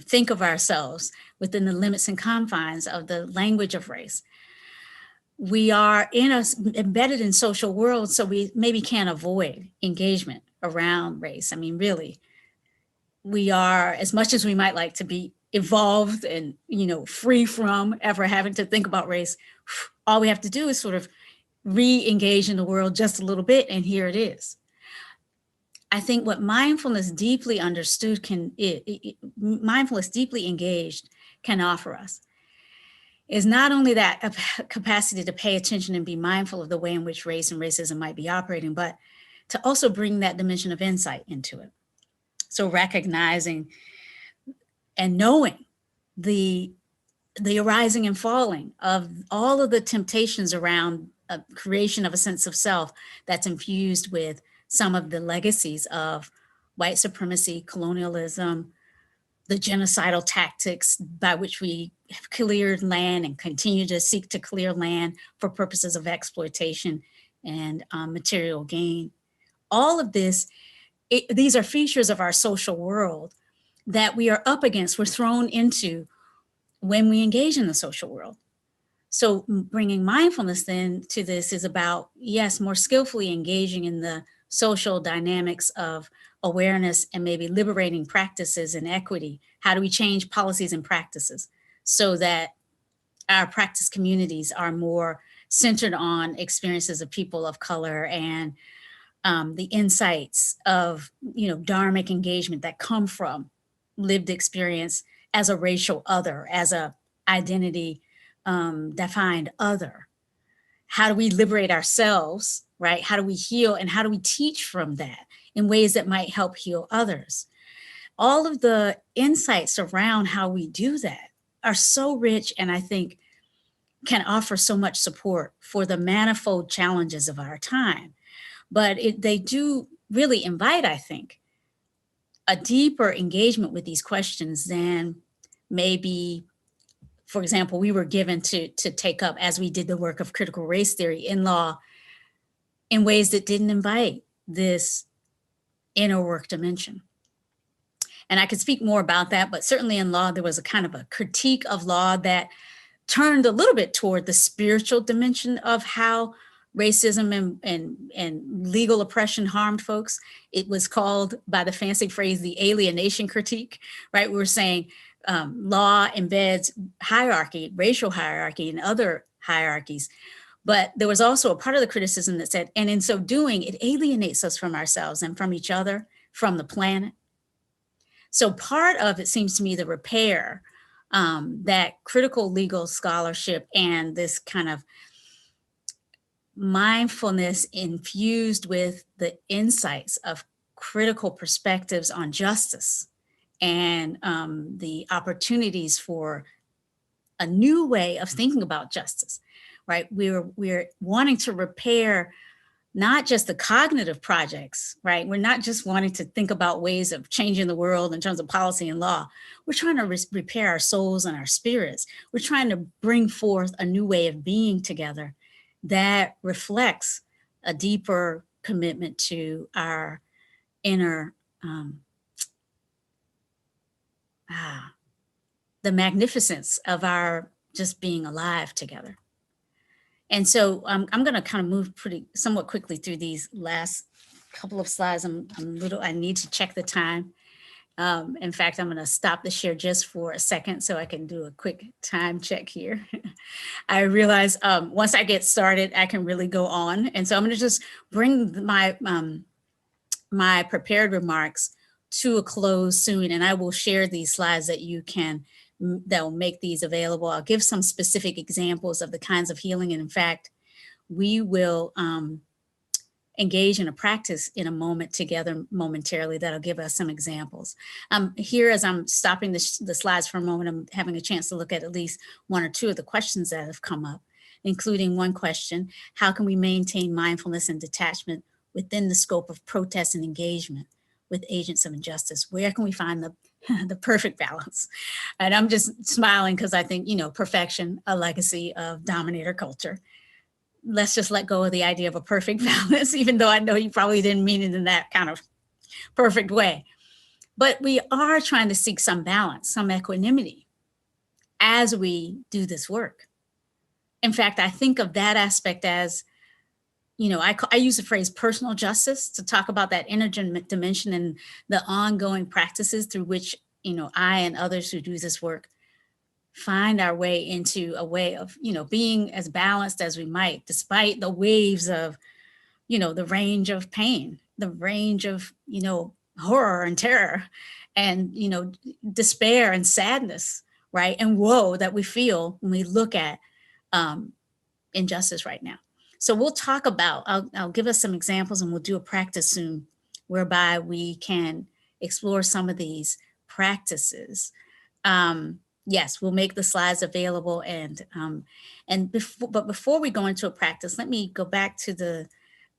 think of ourselves within the limits and confines of the language of race. We are embedded in social worlds, so we maybe can't avoid engagement around race. I mean, really, we are, as much as we might like to be evolved and, free from ever having to think about race, all we have to do is sort of re-engage in the world just a little bit, and here it is. I think what mindfulness deeply understood mindfulness deeply engaged can offer us is not only that capacity to pay attention and be mindful of the way in which race and racism might be operating, but to also bring that dimension of insight into it. So recognizing and knowing the arising and falling of all of the temptations around creation of a sense of self that's infused with some of the legacies of white supremacy, colonialism, the genocidal tactics by which we have cleared land and continue to seek to clear land for purposes of exploitation and material gain. All of this, these are features of our social world, that we are up against, we're thrown into when we engage in the social world. So bringing mindfulness then to this is about, yes, more skillfully engaging in the social dynamics of awareness and maybe liberating practices and equity. How do we change policies and practices so that our practice communities are more centered on experiences of people of color and the insights of, dharmic engagement that come from lived experience as a racial other, as a identity defined other. How do we liberate ourselves, right? How do we heal, and how do we teach from that in ways that might help heal others? All of the insights around how we do that are so rich, and I think can offer so much support for the manifold challenges of our time. But they do really invite, I think, a deeper engagement with these questions than maybe, for example, we were given to take up as we did the work of critical race theory in law, in ways that didn't invite this inner work dimension. And I could speak more about that, but certainly in law, there was a kind of a critique of law that turned a little bit toward the spiritual dimension of how racism and legal oppression harmed folks. It was called, by the fancy phrase, the alienation critique, right? We were saying law embeds hierarchy, racial hierarchy, and other hierarchies. But there was also a part of the criticism that said, and in so doing, it alienates us from ourselves and from each other, from the planet. So part of it seems to me the repair that critical legal scholarship and this kind of mindfulness infused with the insights of critical perspectives on justice and the opportunities for a new way of thinking about justice, right? We're wanting to repair not just the cognitive projects, right? We're not just wanting to think about ways of changing the world in terms of policy and law. We're trying to repair our souls and our spirits. We're trying to bring forth a new way of being together that reflects a deeper commitment to our inner, the magnificence of our just being alive together. And so I'm going to kind of move somewhat quickly through these last couple of slides. I need to check the time. In fact, I'm going to stop the share just for a second so I can do a quick time check here. I realize once I get started, I can really go on. And so I'm going to just bring my prepared remarks to a close soon, and I will share these slides that will make these available. I'll give some specific examples of the kinds of healing. And in fact, we will engage in a practice in a moment together momentarily that'll give us some examples. Here, as I'm stopping the slides for a moment, I'm having a chance to look at least one or two of the questions that have come up, including one question: how can we maintain mindfulness and detachment within the scope of protest and engagement with agents of injustice? Where can we find the perfect balance? And I'm just smiling because I think, perfection, a legacy of dominator culture. Let's just let go of the idea of a perfect balance, even though I know you probably didn't mean it in that kind of perfect way. But we are trying to seek some balance, some equanimity as we do this work. In fact, I think of that aspect as, I use the phrase personal justice to talk about that inner dimension and the ongoing practices through which, I and others who do this work find our way into a way of, being as balanced as we might, despite the waves of, the range of pain, the range of, horror and terror and, despair and sadness, right? And woe that we feel when we look at injustice right now. So we'll talk about, I'll give us some examples, and we'll do a practice soon whereby we can explore some of these practices. Yes, we'll make the slides available, but before we go into a practice, let me go back to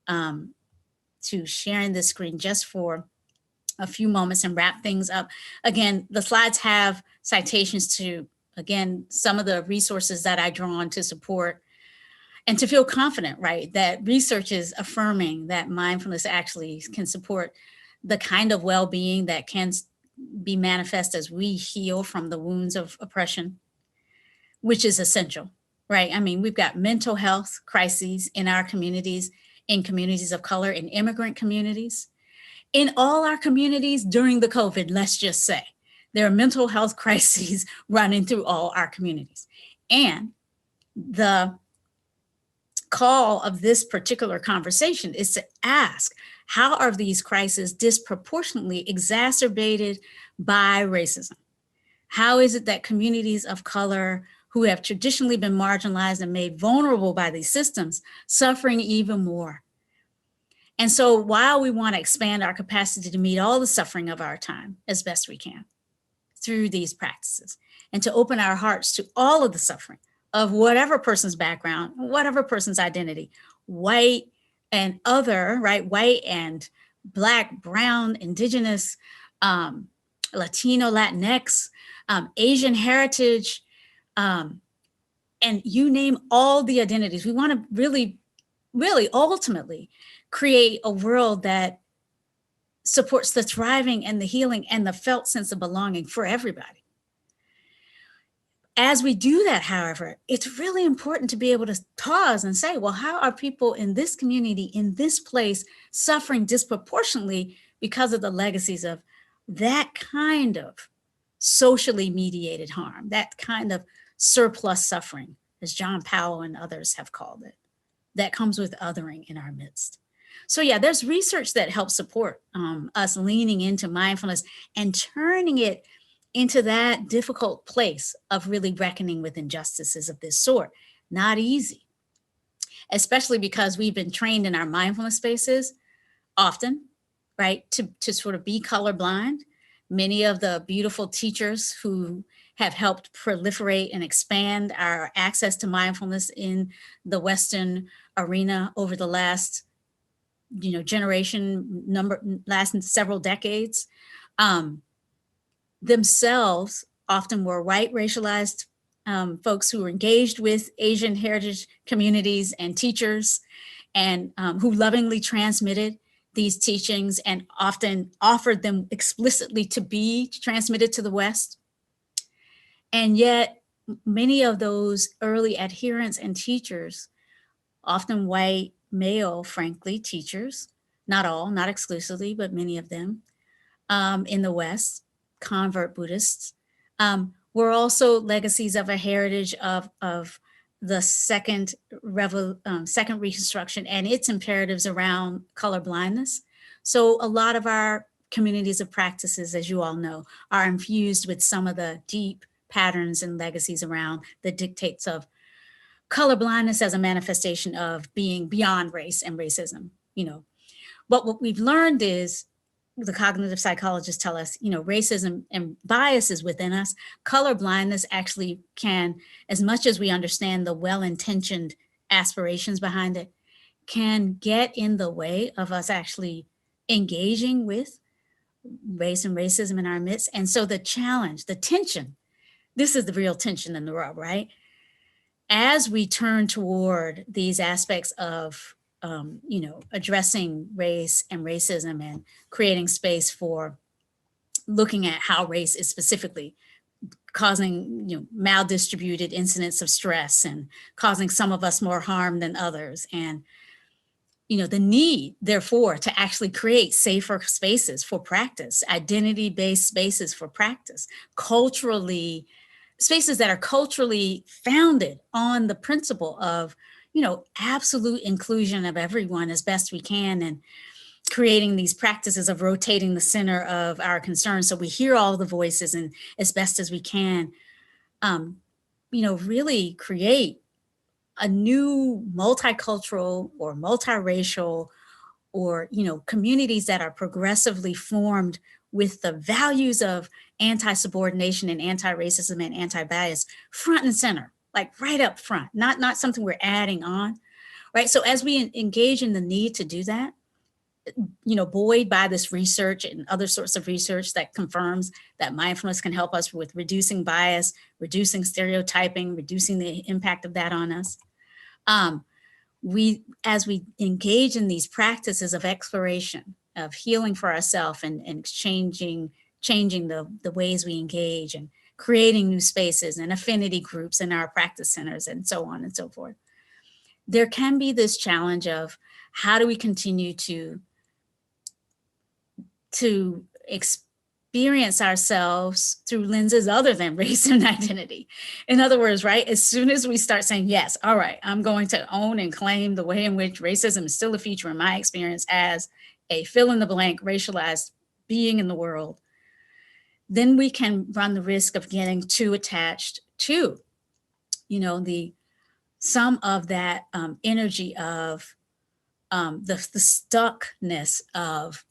to sharing the screen just for a few moments and wrap things up. Again, the slides have citations to, again, some of the resources that I draw on to support and to feel confident, right, that research is affirming that mindfulness actually can support the kind of well-being that can be manifest as we heal from the wounds of oppression, which is essential, right? I mean, we've got mental health crises in our communities, in communities of color, in immigrant communities, in all our communities during the COVID, let's just say. There are mental health crises running through all our communities. And the call of this particular conversation is to ask, how are these crises disproportionately exacerbated by racism? How is it that communities of color who have traditionally been marginalized and made vulnerable by these systems suffering even more? And so while we want to expand our capacity to meet all the suffering of our time as best we can through these practices, and to open our hearts to all of the suffering of whatever person's background, whatever person's identity, white and other, right? White and Black, brown, indigenous, Latino, Latinx, Asian heritage, and you name all the identities. We want to really, really ultimately create a world that supports the thriving and the healing and the felt sense of belonging for everybody. As we do that, however, it's really important to be able to pause and say, well, how are people in this community, in this place, suffering disproportionately because of the legacies of that kind of socially mediated harm, that kind of surplus suffering, as John Powell and others have called it, that comes with othering in our midst. So yeah, there's research that helps support us leaning into mindfulness and turning it into that difficult place of really reckoning with injustices of this sort. Not easy, especially because we've been trained in our mindfulness spaces often, right, to sort of be colorblind. Many of the beautiful teachers who have helped proliferate and expand our access to mindfulness in the Western arena over the last, last several decades, themselves often were white racialized folks who were engaged with Asian heritage communities and teachers, and who lovingly transmitted these teachings and often offered them explicitly to be transmitted to the West. And yet many of those early adherents and teachers, often white, male, frankly, teachers, not all, not exclusively, but many of them in the West, convert Buddhists, were also legacies of a heritage of the second Reconstruction and its imperatives around color blindness. So a lot of our communities of practices, as you all know, are infused with some of the deep patterns and legacies around the dictates of color blindness as a manifestation of being beyond race and racism. But what we've learned is, the cognitive psychologists tell us, racism and bias is within us. Color blindness actually can, as much as we understand the well-intentioned aspirations behind it, can get in the way of us actually engaging with race and racism in our midst. And so the challenge, the tension, this is the real tension in the rub, right? As we turn toward these aspects of addressing race and racism and creating space for looking at how race is specifically causing, maldistributed incidents of stress and causing some of us more harm than others. And, the need, therefore, to actually create safer spaces for practice, identity-based spaces for practice, spaces that are culturally founded on the principle of absolute inclusion of everyone as best we can, and creating these practices of rotating the center of our concerns so we hear all the voices and as best as we can, really create a new multicultural or multiracial or, communities that are progressively formed with the values of anti-subordination and anti-racism and anti-bias front and center, like right up front, not something we're adding on, right? So as we engage in the need to do that, buoyed by this research and other sorts of research that confirms that mindfulness can help us with reducing bias, reducing stereotyping, reducing the impact of that on us. As we engage in these practices of exploration, of healing for ourselves and exchanging changing the ways we engage and creating new spaces and affinity groups in our practice centers and so on and so forth. There can be this challenge of how do we continue to experience ourselves through lenses other than race and identity. In other words, right, as soon as we start saying, yes, all right, I'm going to own and claim the way in which racism is still a feature in my experience as a fill in the blank racialized being in the world, then we can run the risk of getting too attached to, some of that energy of the stuckness of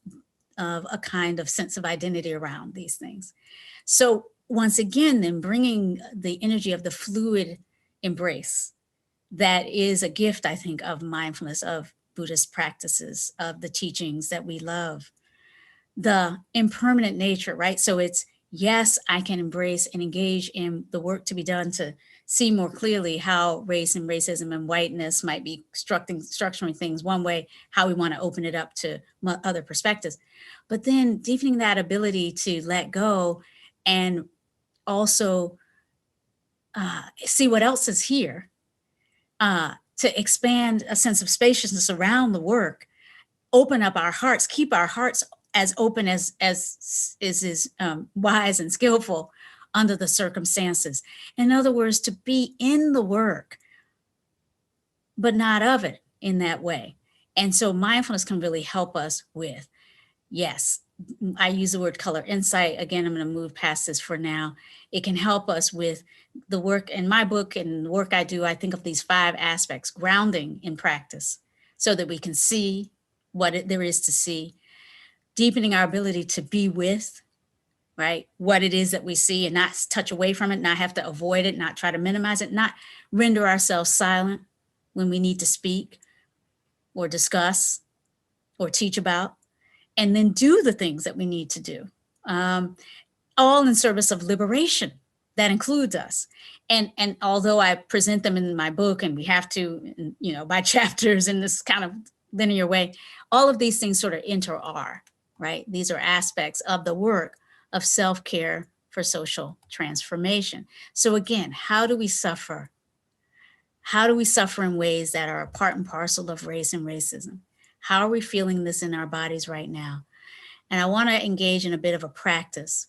a kind of sense of identity around these things. So once again, then bringing the energy of the fluid embrace that is a gift, I think, of mindfulness, of Buddhist practices, of the teachings that we love, the impermanent nature, right? So it's, yes, I can embrace and engage in the work to be done to see more clearly how race and racism and whiteness might be structuring things one way, how we want to open it up to other perspectives. But then deepening that ability to let go and also see what else is here, to expand a sense of spaciousness around the work, open up our hearts, keep our hearts as open as is wise and skillful under the circumstances. In other words, to be in the work, but not of it in that way. And so mindfulness can really help us with, yes, I use the word color insight. Again, I'm going to move past this for now. It can help us with the work in my book and the work I do. I think of these 5 aspects: grounding in practice so that we can see what there is to see, deepening our ability to be with, right, what it is that we see and not touch away from it, not have to avoid it, not try to minimize it, not render ourselves silent when we need to speak or discuss or teach about, and then do the things that we need to do, all in service of liberation. That includes us. And although I present them in my book and we have to, by chapters in this kind of linear way, all of these things sort of inter-are, right? These are aspects of the work of self-care for social transformation. So again, how do we suffer? How do we suffer in ways that are a part and parcel of race and racism? How are we feeling this in our bodies right now? And I want to engage in a bit of a practice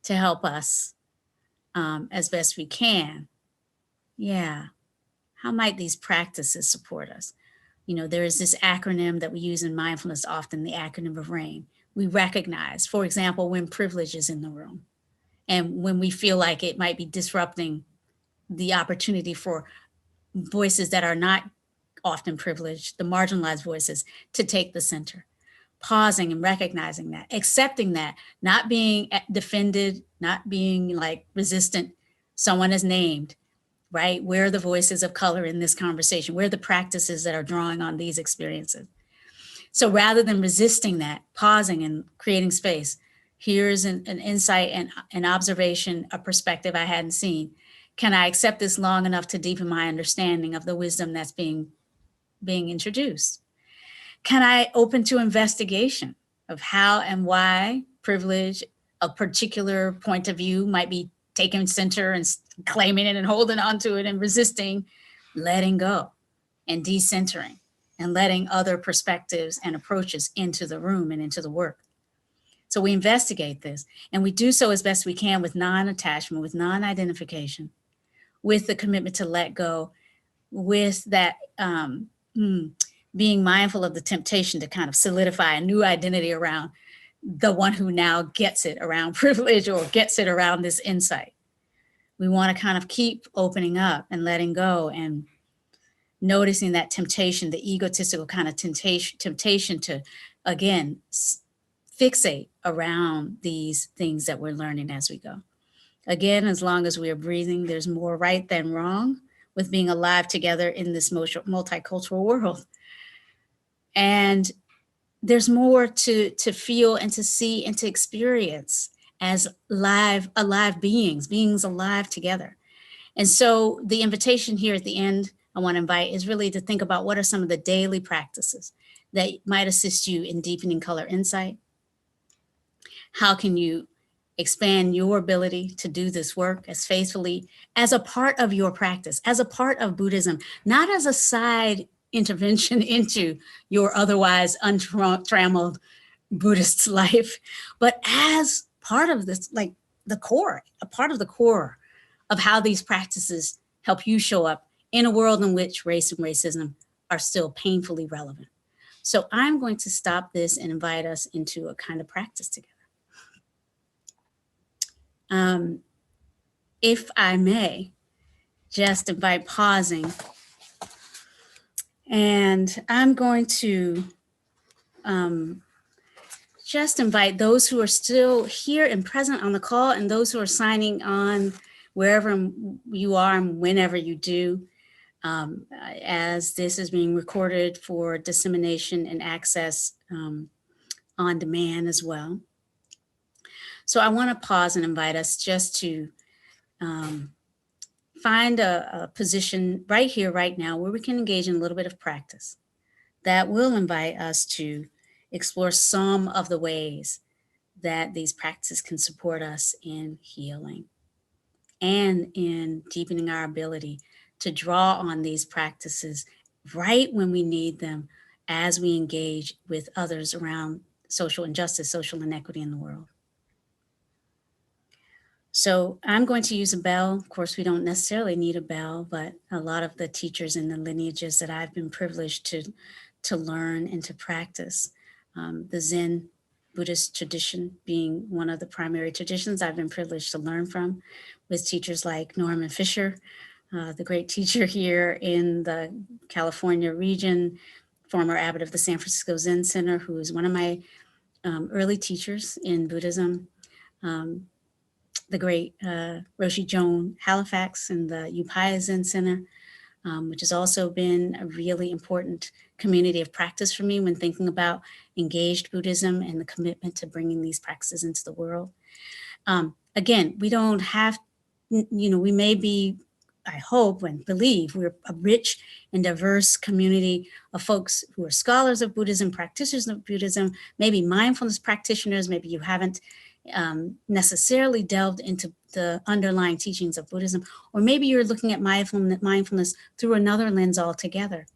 to help us as best we can. Yeah. How might these practices support us? There is this acronym that we use in mindfulness often, the acronym of RAIN. We recognize, for example, when privilege is in the room and when we feel like it might be disrupting the opportunity for voices that are not often privileged, the marginalized voices, to take the center. Pausing and recognizing that, accepting that, not being defended, not being like resistant. Someone is named, right? Where are the voices of color in this conversation? Where are the practices that are drawing on these experiences? So rather than resisting that, pausing and creating space, here's an insight and an observation, a perspective I hadn't seen. Can I accept this long enough to deepen my understanding of the wisdom that's being introduced? Can I open to investigation of how and why privilege, a particular point of view might be taking center and claiming it and holding on to it and resisting, letting go and decentering and letting other perspectives and approaches into the room and into the work. So we investigate this, and we do so as best we can with non-attachment, with non-identification, with the commitment to let go, with that being mindful of the temptation to kind of solidify a new identity around the one who now gets it around privilege or gets it around this insight. We want to kind of keep opening up and letting go and noticing that temptation, the egotistical kind of temptation to, again, fixate around these things that we're learning as we go. Again, as long as we are breathing, there's more right than wrong with being alive together in this multicultural world. And there's more to feel and to see and to experience as alive beings alive together. And so the invitation here at the end I want to invite is really to think about what are some of the daily practices that might assist you in deepening color insight. How can you expand your ability to do this work as faithfully as a part of your practice, as a part of Buddhism, not as a side intervention into your otherwise untrammeled Buddhist life, but as part of this, like the core, a part of the core of how these practices help you show up in a world in which race and racism are still painfully relevant. So I'm going to stop this and invite us into a kind of practice together. If I may, just invite pausing. And I'm going to just invite those who are still here and present on the call and those who are signing on wherever you are and whenever you do, as this is being recorded for dissemination and access on demand as well. So I want to pause and invite us just to find a position right here, right now, where we can engage in a little bit of practice that will invite us to explore some of the ways that these practices can support us in healing and in deepening our ability to draw on these practices right when we need them as we engage with others around social injustice, social inequity in the world. So I'm going to use a bell. Of course, we don't necessarily need a bell, but a lot of the teachers in the lineages that I've been privileged to learn and to practice, the Zen Buddhist tradition being one of the primary traditions I've been privileged to learn from, with teachers like Norman Fisher, the great teacher here in the California region, former abbot of the San Francisco Zen Center, who is one of my early teachers in Buddhism. The great Roshi Joan Halifax in the Upaya Zen Center, which has also been a really important community of practice for me when thinking about engaged Buddhism and the commitment to bringing these practices into the world. Again, we don't have, we may be, I hope and believe, we're a rich and diverse community of folks who are scholars of Buddhism, practitioners of Buddhism, maybe mindfulness practitioners, maybe you haven't necessarily delved into the underlying teachings of Buddhism, or maybe you're looking at mindfulness through another lens altogether.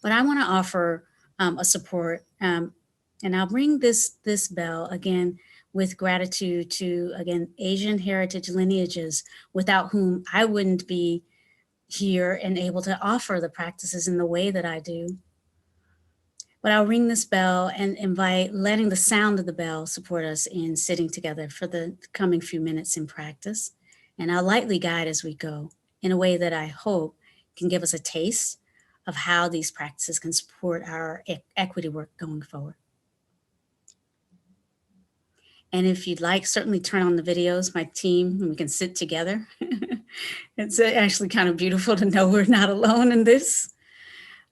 But I want to offer a support, and I'll ring this bell again with gratitude to, again, Asian heritage lineages, without whom I wouldn't be here and able to offer the practices in the way that I do. But I'll ring this bell and invite letting the sound of the bell support us in sitting together for the coming few minutes in practice. And I'll lightly guide as we go in a way that I hope can give us a taste of how these practices can support our equity work going forward. And if you'd like, certainly turn on the videos, my team, and we can sit together. It's actually kind of beautiful to know we're not alone in this.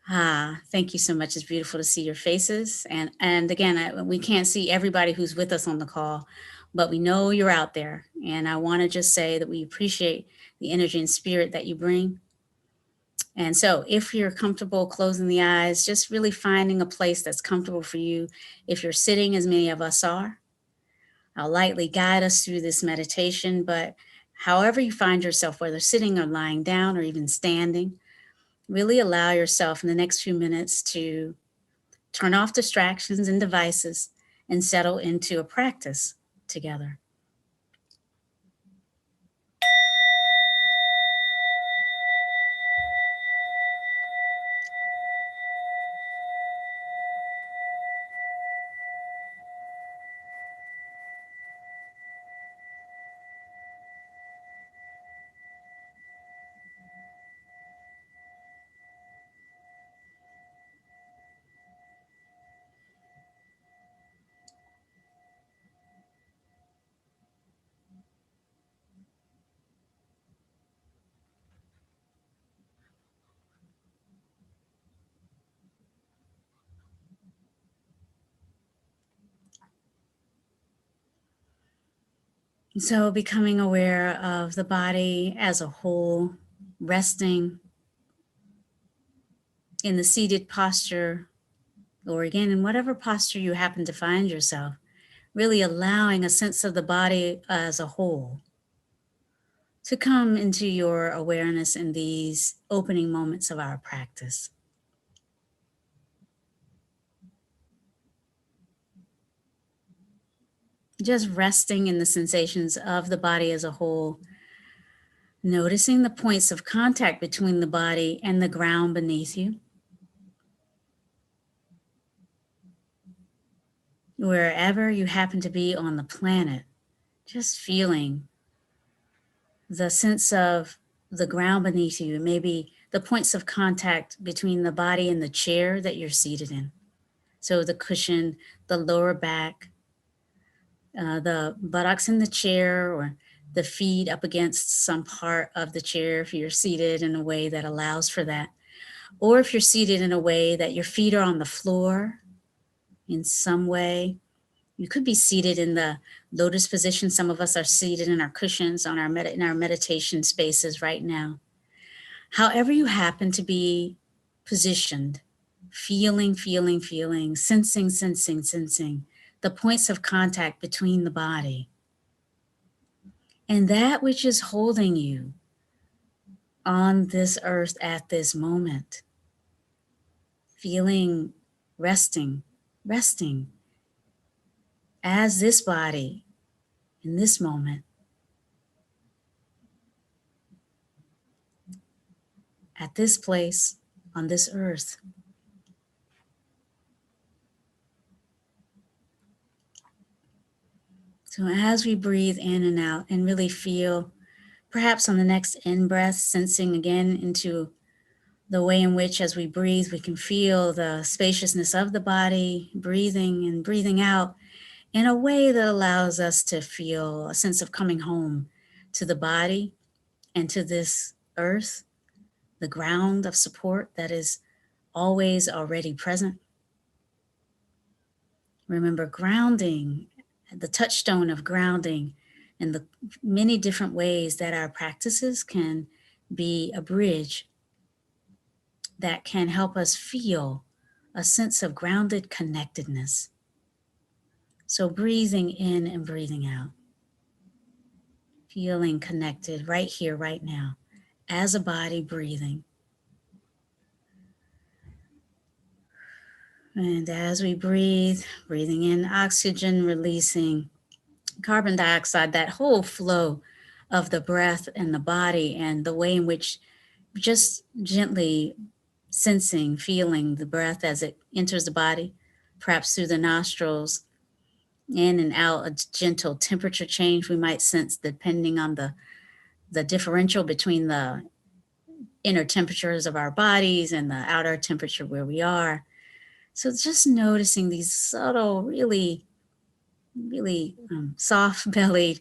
Thank you so much. It's beautiful to see your faces. And again, we can't see everybody who's with us on the call, but we know you're out there. And I want to just say that we appreciate the energy and spirit that you bring. And so if you're comfortable closing the eyes, just really finding a place that's comfortable for you. If you're sitting, as many of us are, I'll lightly guide us through this meditation, but however you find yourself, whether sitting or lying down or even standing, really allow yourself in the next few minutes to turn off distractions and devices and settle into a practice together. So becoming aware of the body as a whole, resting in the seated posture, or again, in whatever posture you happen to find yourself, really allowing a sense of the body as a whole to come into your awareness in these opening moments of our practice. Just resting in the sensations of the body as a whole, noticing the points of contact between the body and the ground beneath you. Wherever you happen to be on the planet, just feeling the sense of the ground beneath you, maybe the points of contact between the body and the chair that you're seated in. So the cushion, the lower back, the buttocks in the chair, or the feet up against some part of the chair if you're seated in a way that allows for that. Or if you're seated in a way that your feet are on the floor in some way. You could be seated in the lotus position. Some of us are seated in our cushions on in our meditation spaces right now. However you happen to be positioned, feeling, sensing the points of contact between the body and that which is holding you on this earth at this moment. Feeling resting as this body in this moment, at this place on this earth. So as we breathe in and out and really feel, perhaps on the next in-breath, sensing again into the way in which as we breathe, we can feel the spaciousness of the body, breathing and breathing out in a way that allows us to feel a sense of coming home to the body and to this earth, the ground of support that is always already present. Remember, grounding, the touchstone of grounding, and the many different ways that our practices can be a bridge that can help us feel a sense of grounded connectedness. So breathing in and breathing out, feeling connected right here, right now, as a body breathing. And as we breathe, breathing in oxygen, releasing carbon dioxide, that whole flow of the breath and the body and the way in which just gently sensing, feeling the breath as it enters the body, perhaps through the nostrils, in and out, a gentle temperature change we might sense depending on the differential between the inner temperatures of our bodies and the outer temperature where we are. So just noticing these subtle, really soft-bellied,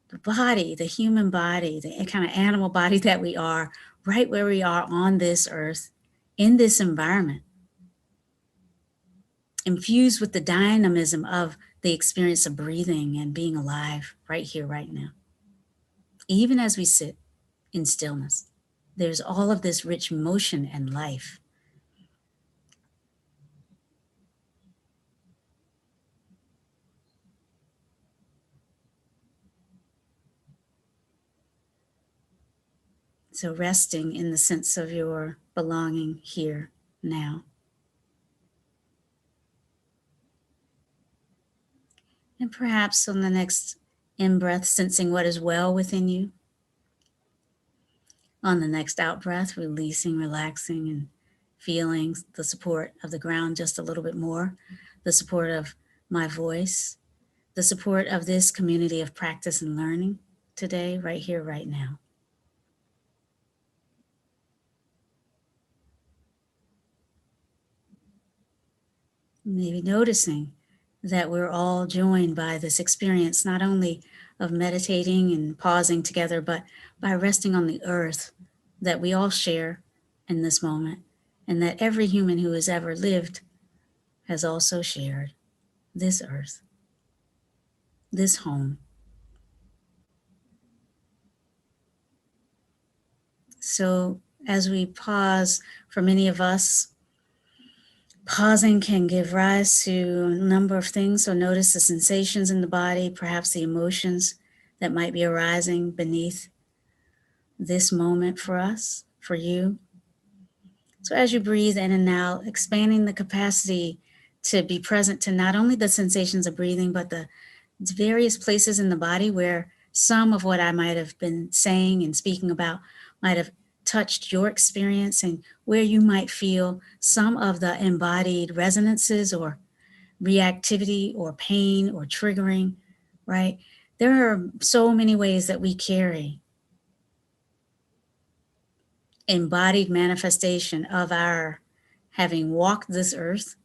the body, the human body, the kind of animal body that we are, right where we are on this earth, in this environment, infused with the dynamism of the experience of breathing and being alive right here, right now. Even as we sit in stillness, there's all of this rich motion and life. So resting in the sense of your belonging here now. And perhaps on the next in-breath, sensing what is well within you. On the next out-breath, releasing, relaxing, and feeling the support of the ground just a little bit more, the support of my voice, the support of this community of practice and learning today, right here, right now. Maybe noticing that we're all joined by this experience, not only of meditating and pausing together, but by resting on the earth that we all share in this moment, and that every human who has ever lived has also shared this earth, this home. So as we pause, for many of us, Pausing can give rise to a number of things. So notice the sensations in the body, perhaps the emotions that might be arising beneath this moment for us, for you. So as you breathe in and out, expanding the capacity to be present to not only the sensations of breathing, but the various places in the body where some of what I might have been saying and speaking about might have touched your experience, and where you might feel some of the embodied resonances or reactivity or pain or triggering, right? There are so many ways that we carry embodied manifestation of our having walked this earth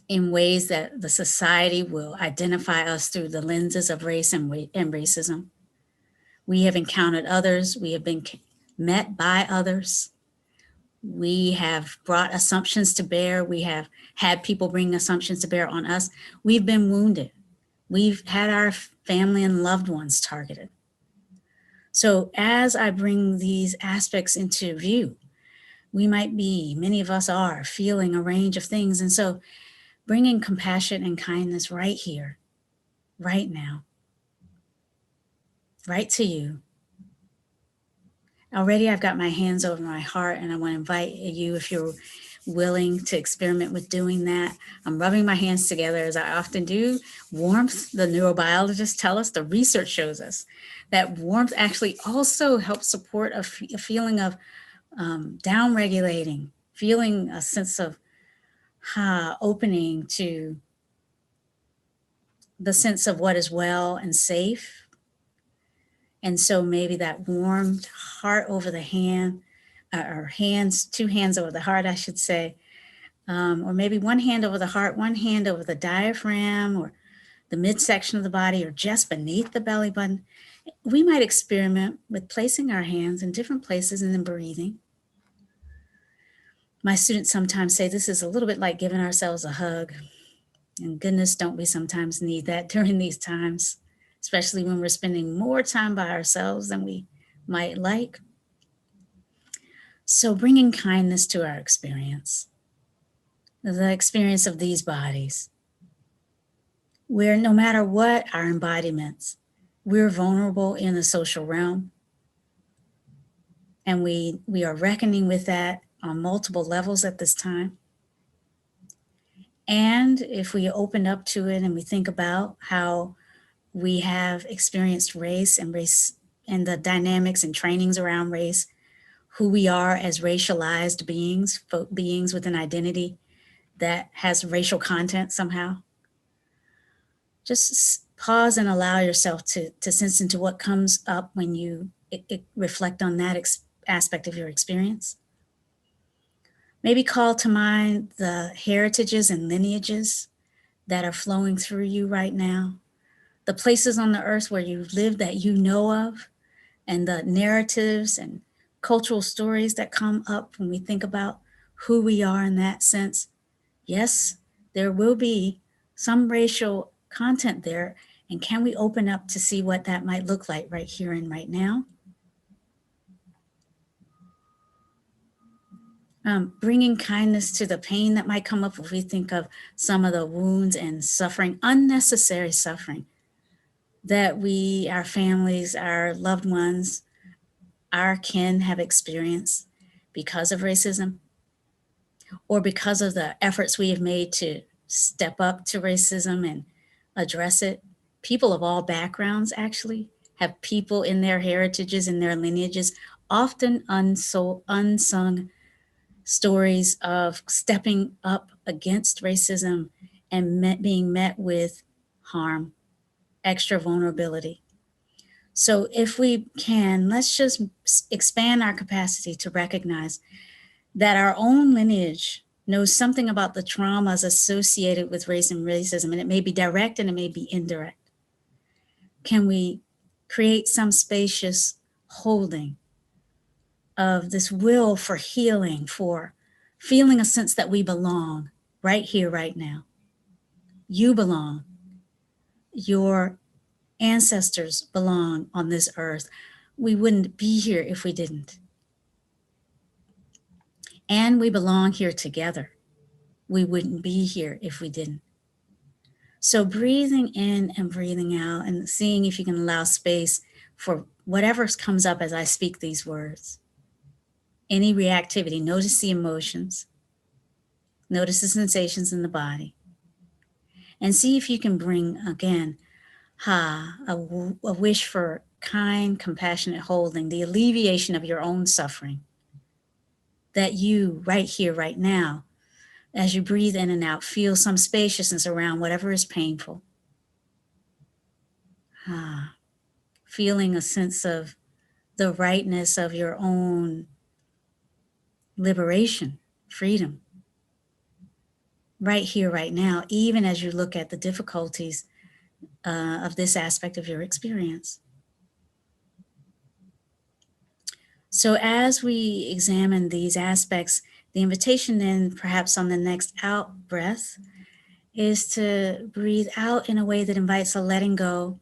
in ways that the society will identify us through the lenses of race and racism. We have encountered others. We have been met by others. We have brought assumptions to bear. We have had people bring assumptions to bear on us. We've been wounded. We've had our family and loved ones targeted. So as I bring these aspects into view, we might be, many of us are, feeling a range of things. And so bringing compassion and kindness right here, right now, right to you. Already I've got my hands over my heart, and I want to invite you, if you're willing to experiment with doing that. I'm rubbing my hands together as I often do. Warmth, the neurobiologists tell us, the research shows us that warmth actually also helps support a feeling of down-regulating, feeling a sense of opening to the sense of what is well and safe. And so maybe that warmed heart over the hand, or hands, two hands over the heart, I should say, or maybe one hand over the heart, one hand over the diaphragm or the midsection of the body, or just beneath the belly button. We might experiment with placing our hands in different places and then breathing. My students sometimes say this is a little bit like giving ourselves a hug. And goodness, don't we sometimes need that during these times, especially when we're spending more time by ourselves than we might like. So bringing kindness to our experience, the experience of these bodies, where no matter what our embodiments, we're vulnerable in the social realm. And we are reckoning with that on multiple levels at this time. And if we open up to it and we think about how we have experienced race and the dynamics and trainings around race, who we are as racialized beings, beings with an identity that has racial content somehow. Just pause and allow yourself to sense into what comes up when you reflect on that aspect of your experience. Maybe call to mind the heritages and lineages that are flowing through you right now, the places on the earth where you've lived that you know of, and the narratives and cultural stories that come up when we think about who we are in that sense. Yes, there will be some racial content there, and can we open up to see what that might look like right here and right now? Bringing kindness to the pain that might come up if we think of some of the wounds and suffering, unnecessary suffering that we, our families, our loved ones, our kin have experienced because of racism, or because of the efforts we have made to step up to racism and address it. People of all backgrounds actually have people in their heritages and their lineages, often unsung stories of stepping up against racism and being met with harm, extra vulnerability. So if we can, let's just expand our capacity to recognize that our own lineage knows something about the traumas associated with race and racism, and it may be direct and it may be indirect. Can we create some spacious holding of this will for healing, for feeling a sense that we belong right here, right now? You belong. Your ancestors belong on this earth. We wouldn't be here if we didn't. And we belong here together. We wouldn't be here if we didn't. So breathing in and breathing out and seeing if you can allow space for whatever comes up as I speak these words. Any reactivity, notice the emotions, notice the sensations in the body, and see if you can bring, again, a wish for kind, compassionate holding, the alleviation of your own suffering, that you, right here, right now, as you breathe in and out, feel some spaciousness around whatever is painful. Feeling a sense of the rightness of your own liberation, freedom, right here, right now, even as you look at the difficulties of this aspect of your experience. So as we examine these aspects, the invitation then, perhaps on the next out breath, is to breathe out in a way that invites a letting go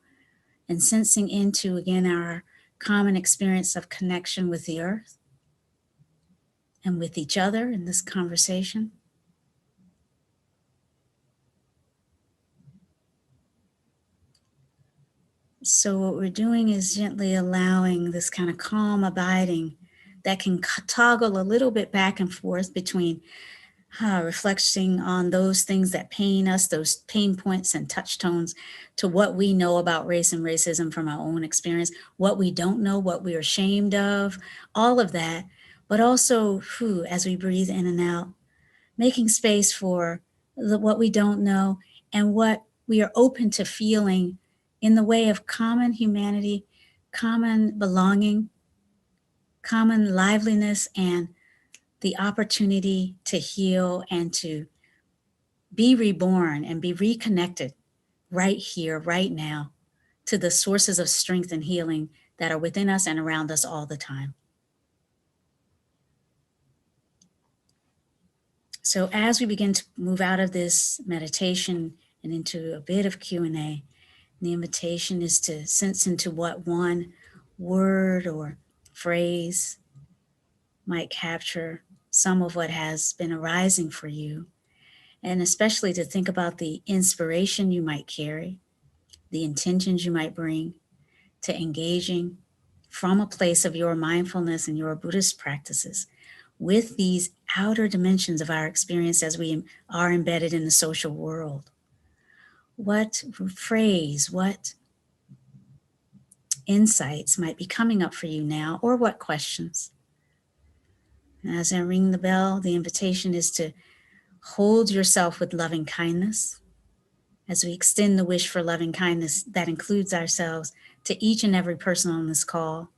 and sensing into, again, our common experience of connection with the earth and with each other in this conversation. So what we're doing is gently allowing this kind of calm abiding that can toggle a little bit back and forth between reflecting on those things that pain us, those pain points and touch tones, to what we know about race and racism from our own experience, what we don't know, what we're ashamed of, all of that. But also, as we breathe in and out, making space for what we don't know and what we are open to feeling in the way of common humanity, common belonging, common liveliness, and the opportunity to heal and to be reborn and be reconnected right here, right now, to the sources of strength and healing that are within us and around us all the time. So as we begin to move out of this meditation and into a bit of Q&A, the invitation is to sense into what one word or phrase might capture some of what has been arising for you, and especially to think about the inspiration you might carry, the intentions you might bring to engaging from a place of your mindfulness and your Buddhist practices with these outer dimensions of our experience as we are embedded in the social world. What phrase, what insights might be coming up for you now, or what questions? As I ring the bell, the invitation is to hold yourself with loving kindness as we extend the wish for loving kindness that includes ourselves to each and every person on this call,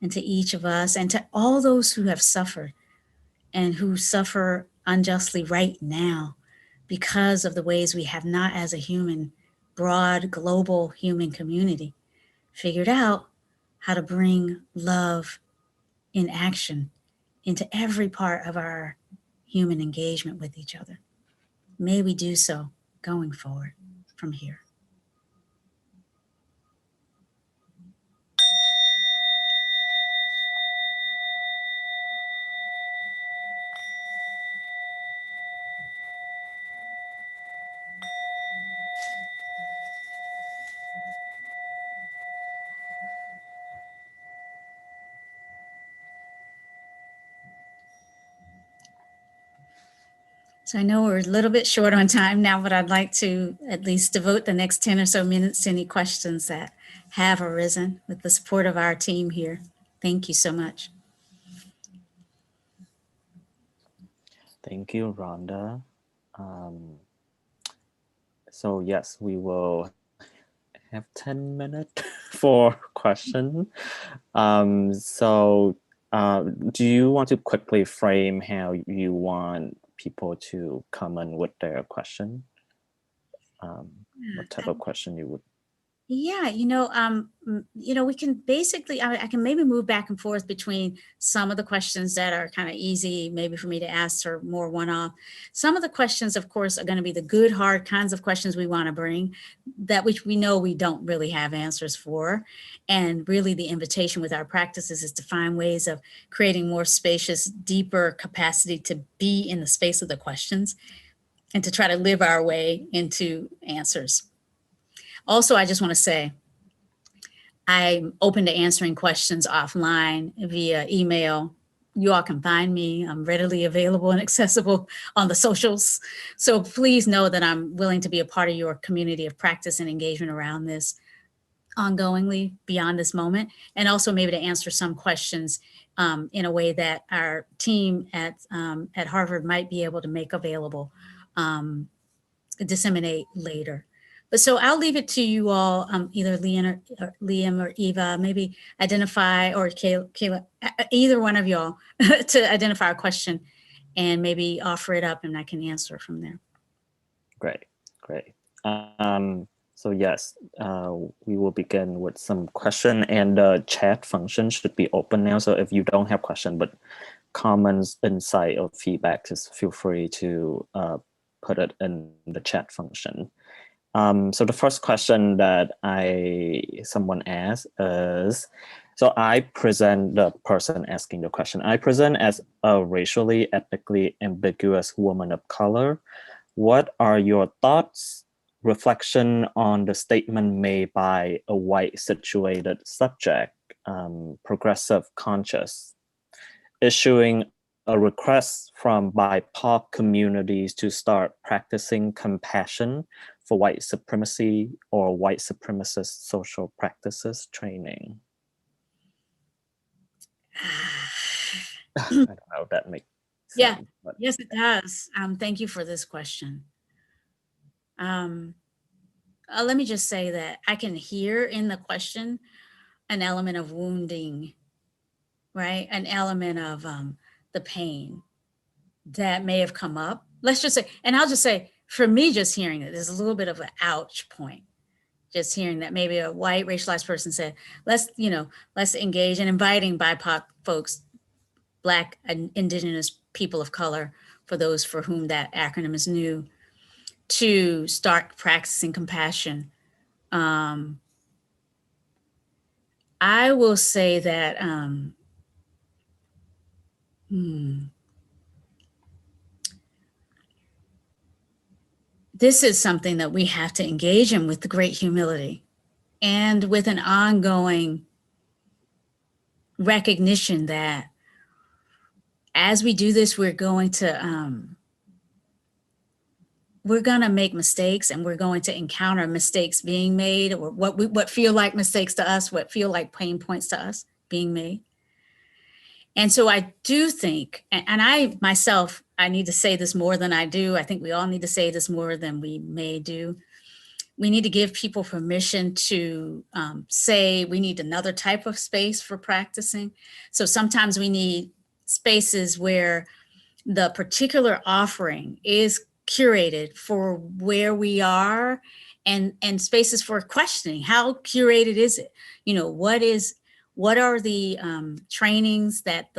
and to each of us, and to all those who have suffered and who suffer unjustly right now because of the ways we have not, as a human, broad, global human community, figured out how to bring love in action into every part of our human engagement with each other. May we do so going forward from here. So I know we're a little bit short on time now, but I'd like to at least devote the next 10 or so minutes to any questions that have arisen with the support of our team here. Thank you so much. Thank you, Rhonda. So yes, we will have 10 minutes for question. Do you want to quickly frame how you want people to come in with their question? What type of question you would? Yeah, we can basically, I can maybe move back and forth between some of the questions that are kind of easy, maybe for me to ask or more one-off. Some of the questions, of course, are going to be the good, hard kinds of questions we want to bring, that which we know we don't really have answers for. And really the invitation with our practices is to find ways of creating more spacious, deeper capacity to be in the space of the questions and to try to live our way into answers. Also, I just want to say, I'm open to answering questions offline via email. You all can find me. I'm readily available and accessible on the socials. So please know that I'm willing to be a part of your community of practice and engagement around this ongoingly beyond this moment, and also maybe to answer some questions in a way that our team at Harvard might be able to make available, disseminate later. But so I'll leave it to you all, either Liam or Eva, maybe identify, or Kayla, either one of y'all to identify a question and maybe offer it up and I can answer from there. Great. So yes, we will begin with some question, and the chat function should be open now. So if you don't have question, but comments, insight, or feedback, just feel free to put it in the chat function. So the first question that someone asked is, so I present, the person asking the question, I present as a racially, ethnically ambiguous woman of color. What are your thoughts, reflection on the statement made by a white situated subject, progressive conscious, issuing a request from BIPOC communities to start practicing compassion for white supremacy or white supremacist social practices training? I don't know if that makes Yeah. sense. But Yes, it does. Thank you for this question. Let me just say that I can hear in the question an element of wounding, right? An element of the pain that may have come up. Let's just say, and I'll just say, for me, just hearing it, there's a little bit of an ouch point. Just hearing that maybe a white racialized person said, let's engage in inviting BIPOC folks, Black and Indigenous people of color, for those for whom that acronym is new, to start practicing compassion. I will say that this is something that we have to engage in with great humility and with an ongoing recognition that as we do this, we're going to make mistakes, and we're going to encounter mistakes being made, or what feel like mistakes to us, what feel like pain points to us being made. And so I do think, and I myself, I need to say this more than I do. I think we all need to say this more than we may do. We need to give people permission to say we need another type of space for practicing. So sometimes we need spaces where the particular offering is curated for where we are, and spaces for questioning. How curated is it? What are the trainings that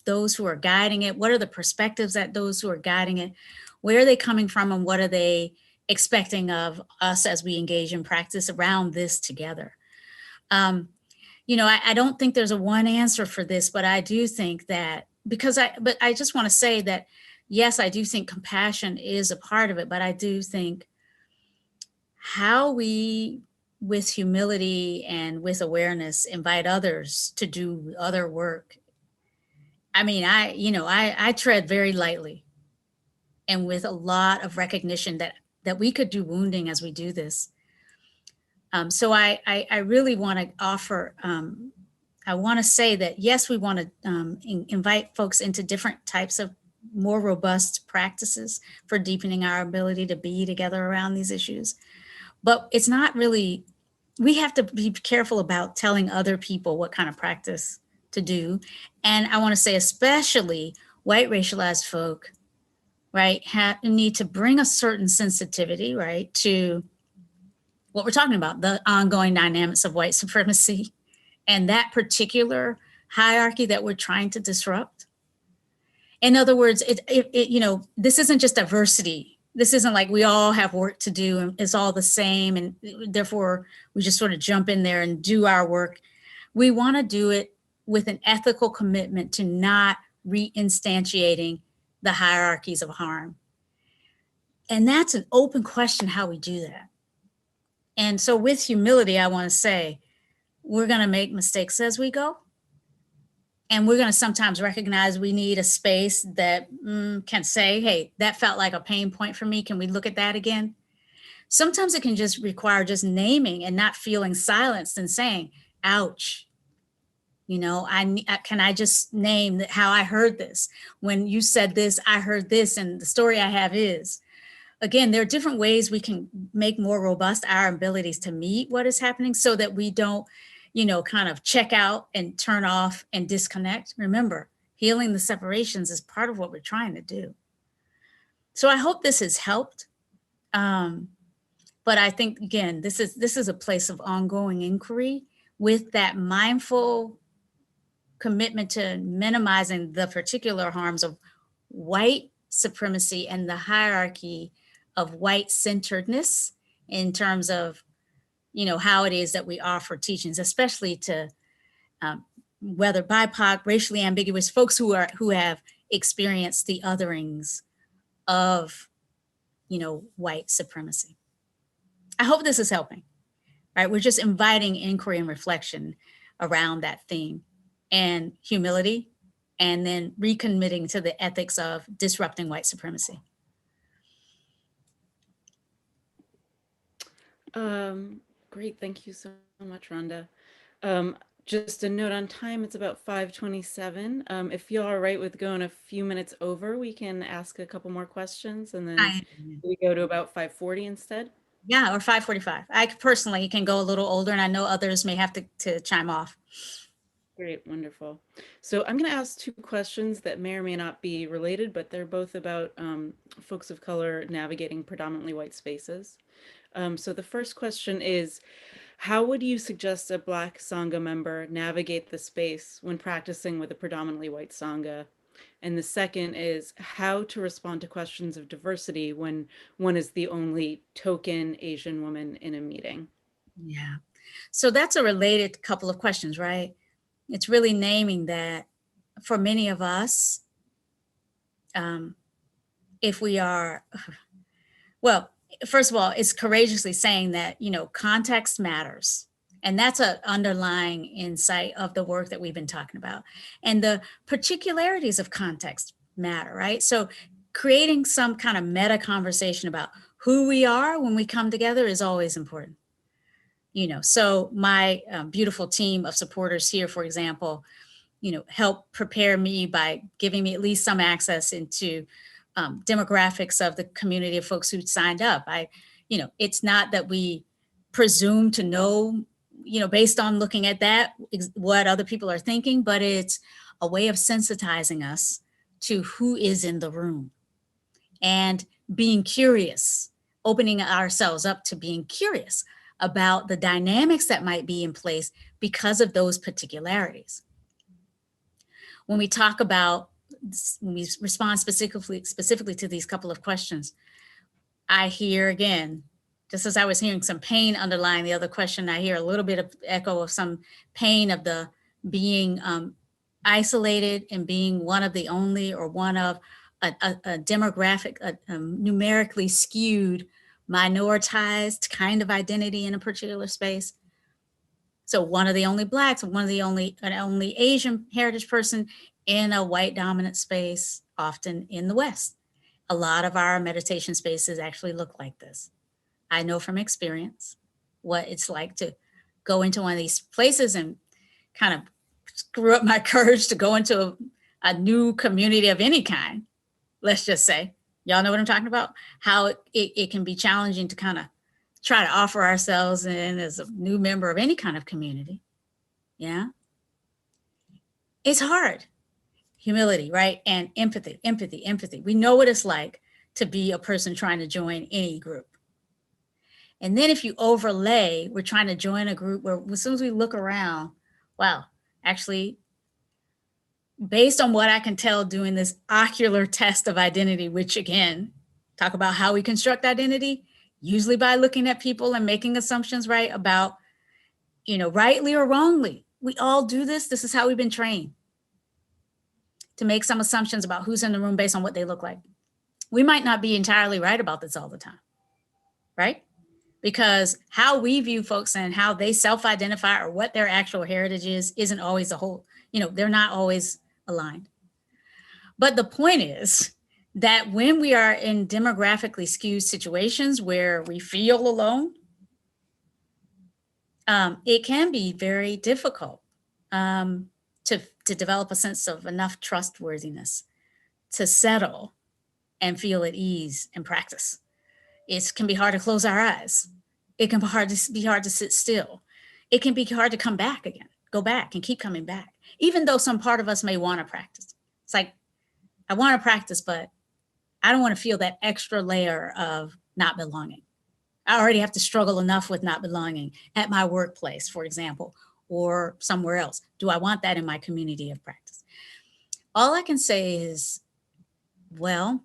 those who are guiding it, what are the perspectives that those who are guiding it, where are they coming from, and what are they expecting of us as we engage in practice around this together? I don't think there's a one answer for this, but I do think that, but I just want to say that, yes, I do think compassion is a part of it, but I do think how we, with humility and with awareness, invite others to do other work. I mean, I tread very lightly and with a lot of recognition that we could do wounding as we do this. So I really want to offer, I want to say that, yes, we want to invite folks into different types of more robust practices for deepening our ability to be together around these issues. But it's not really, we have to be careful about telling other people what kind of practice to do. And I want to say, especially white racialized folk, right, need to bring a certain sensitivity, right, to what we're talking about, the ongoing dynamics of white supremacy and that particular hierarchy that we're trying to disrupt. In other words, this isn't just diversity. This isn't like we all have work to do and it's all the same, and therefore we just sort of jump in there and do our work. We want to do it with an ethical commitment to not reinstantiating the hierarchies of harm. And that's an open question how we do that. And so with humility, I want to say, we're going to make mistakes as we go. And we're going to sometimes recognize we need a space that can say, hey, that felt like a pain point for me. Can we look at that again? Sometimes it can just require just naming and not feeling silenced and saying, ouch. Can I just name how I heard this? When you said this, I heard this, and the story I have is. Again, there are different ways we can make more robust our abilities to meet what is happening so that we don't, kind of check out and turn off and disconnect. Remember, healing the separations is part of what we're trying to do. So I hope this has helped. But I think, again, this is a place of ongoing inquiry with that mindful commitment to minimizing the particular harms of white supremacy and the hierarchy of white centeredness in terms of, how it is that we offer teachings, especially to whether BIPOC, racially ambiguous folks who have experienced the otherings of, white supremacy. I hope this is helping, right? We're just inviting inquiry and reflection around that theme and humility, and then recommitting to the ethics of disrupting white supremacy. Great, thank you so much, Rhonda. Just a note on time, it's about 5:27. If you're all right with going a few minutes over, we can ask a couple more questions and then we go to about 5:40 instead. Yeah, or 5:45. I personally can go a little older, and I know others may have to chime off. Great, wonderful. So I'm going to ask two questions that may or may not be related, but they're both about folks of color navigating predominantly white spaces. So the first question is, how would you suggest a Black Sangha member navigate the space when practicing with a predominantly white Sangha? And the second is how to respond to questions of diversity when one is the only token Asian woman in a meeting. Yeah. So that's a related couple of questions, right? It's really naming that for many of us, if we are, well, first of all, it's courageously saying that, context matters. And that's an underlying insight of the work that we've been talking about. And the particularities of context matter, right? So creating some kind of meta conversation about who we are when we come together is always important. So my beautiful team of supporters here, for example, help prepare me by giving me at least some access into demographics of the community of folks who signed up. It's not that we presume to know, based on looking at that, what other people are thinking, but it's a way of sensitizing us to who is in the room and being curious, opening ourselves up to being curious about the dynamics that might be in place because of those particularities. When we talk about, when we respond specifically to these couple of questions, I hear again, just as I was hearing some pain underlying the other question, I hear a little bit of echo of some pain of the being isolated and being one of the only, or one of a demographic, a numerically skewed, minoritized kind of identity in a particular space. So one of the only Blacks, an only Asian heritage person in a white dominant space, often in the West. A lot of our meditation spaces actually look like this. I know from experience what it's like to go into one of these places and kind of screw up my courage to go into a new community of any kind. Let's just say, y'all know what I'm talking about? How it can be challenging to kind of try to offer ourselves in as a new member of any kind of community. Yeah. It's hard. Humility, right? And empathy. We know what it's like to be a person trying to join any group. And then if you overlay, we're trying to join a group where as soon as we look around, wow, actually, based on what I can tell doing this ocular test of identity, which again, talk about how we construct identity, usually by looking at people and making assumptions, right, about, rightly or wrongly. We all do this. This is how we've been trained to make some assumptions about who's in the room based on what they look like. We might not be entirely right about this all the time, right? Because how we view folks and how they self-identify or what their actual heritage is isn't always a whole, they're not always aligned. But the point is that when we are in demographically skewed situations where we feel alone, it can be very difficult to develop a sense of enough trustworthiness to settle and feel at ease and practice. It can be hard to close our eyes. It can be hard to sit still. It can be hard to come back again, go back and keep coming back, even though some part of us may want to practice. It's like, I want to practice, but I don't want to feel that extra layer of not belonging. I already have to struggle enough with not belonging at my workplace, for example, or somewhere else. Do I want that in my community of practice? All I can say is, well,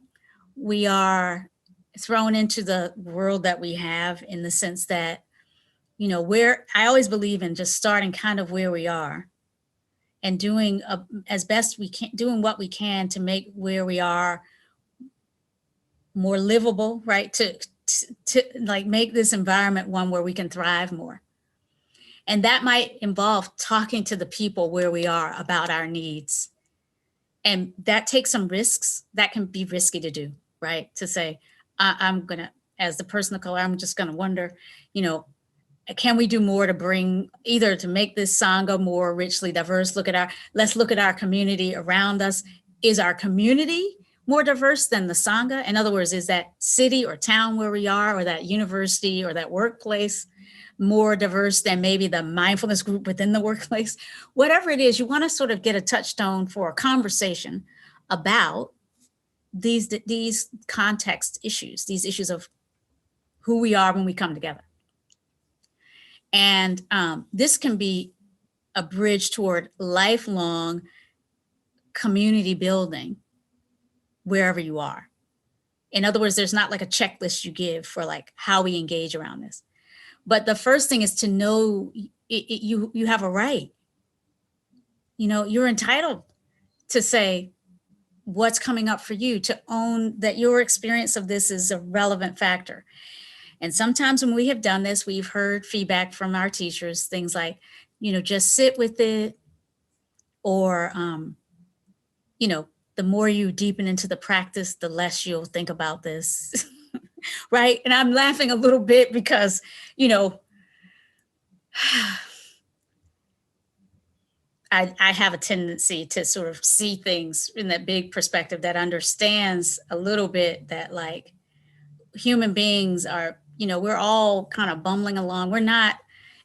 we are thrown into the world that we have in the sense that, I always believe in just starting kind of where we are and doing as best we can, doing what we can to make where we are more livable, right? To like make this environment one where we can thrive more. And that might involve talking to the people where we are about our needs. And that takes some risks. That can be risky to do, right? To say, I'm going to, as the person of color, I'm just going to wonder, can we do more to bring, either to make this Sangha more richly diverse? Let's look at our community around us. Is our community more diverse than the Sangha? In other words, is that city or town where we are, or that university or that workplace more diverse than maybe the mindfulness group within the workplace? Whatever it is, you want to sort of get a touchstone for a conversation about these context issues, these issues of who we are when we come together. And this can be a bridge toward lifelong community building wherever you are. In other words, there's not like a checklist you give for like how we engage around this. But the first thing is to know you have a right. You're entitled to say what's coming up for you, to own that your experience of this is a relevant factor. And sometimes when we have done this, we've heard feedback from our teachers, things like, just sit with it, or, the more you deepen into the practice, the less you'll think about this, right? And I'm laughing a little bit because, I have a tendency to sort of see things in that big perspective that understands a little bit that like human beings are, we're all kind of bumbling along. We're not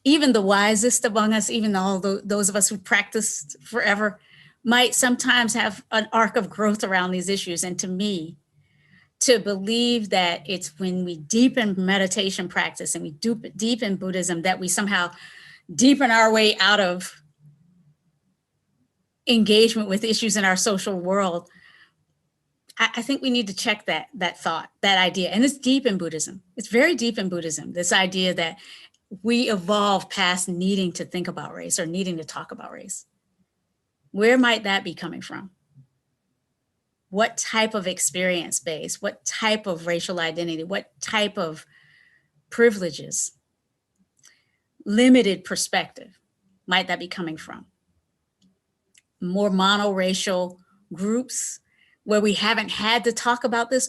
even the wisest among us, even all those of us who practiced forever might sometimes have an arc of growth around these issues. And to me, to believe that it's when we deepen meditation practice and we deepen Buddhism that we somehow deepen our way out of engagement with issues in our social world, I think we need to check that thought, that idea. And it's deep in Buddhism. It's very deep in Buddhism, this idea that we evolve past needing to think about race or needing to talk about race. Where might that be coming from? What type of experience base, what type of racial identity, what type of privileges, limited perspective might that be coming from? More monoracial groups where we haven't had to talk about this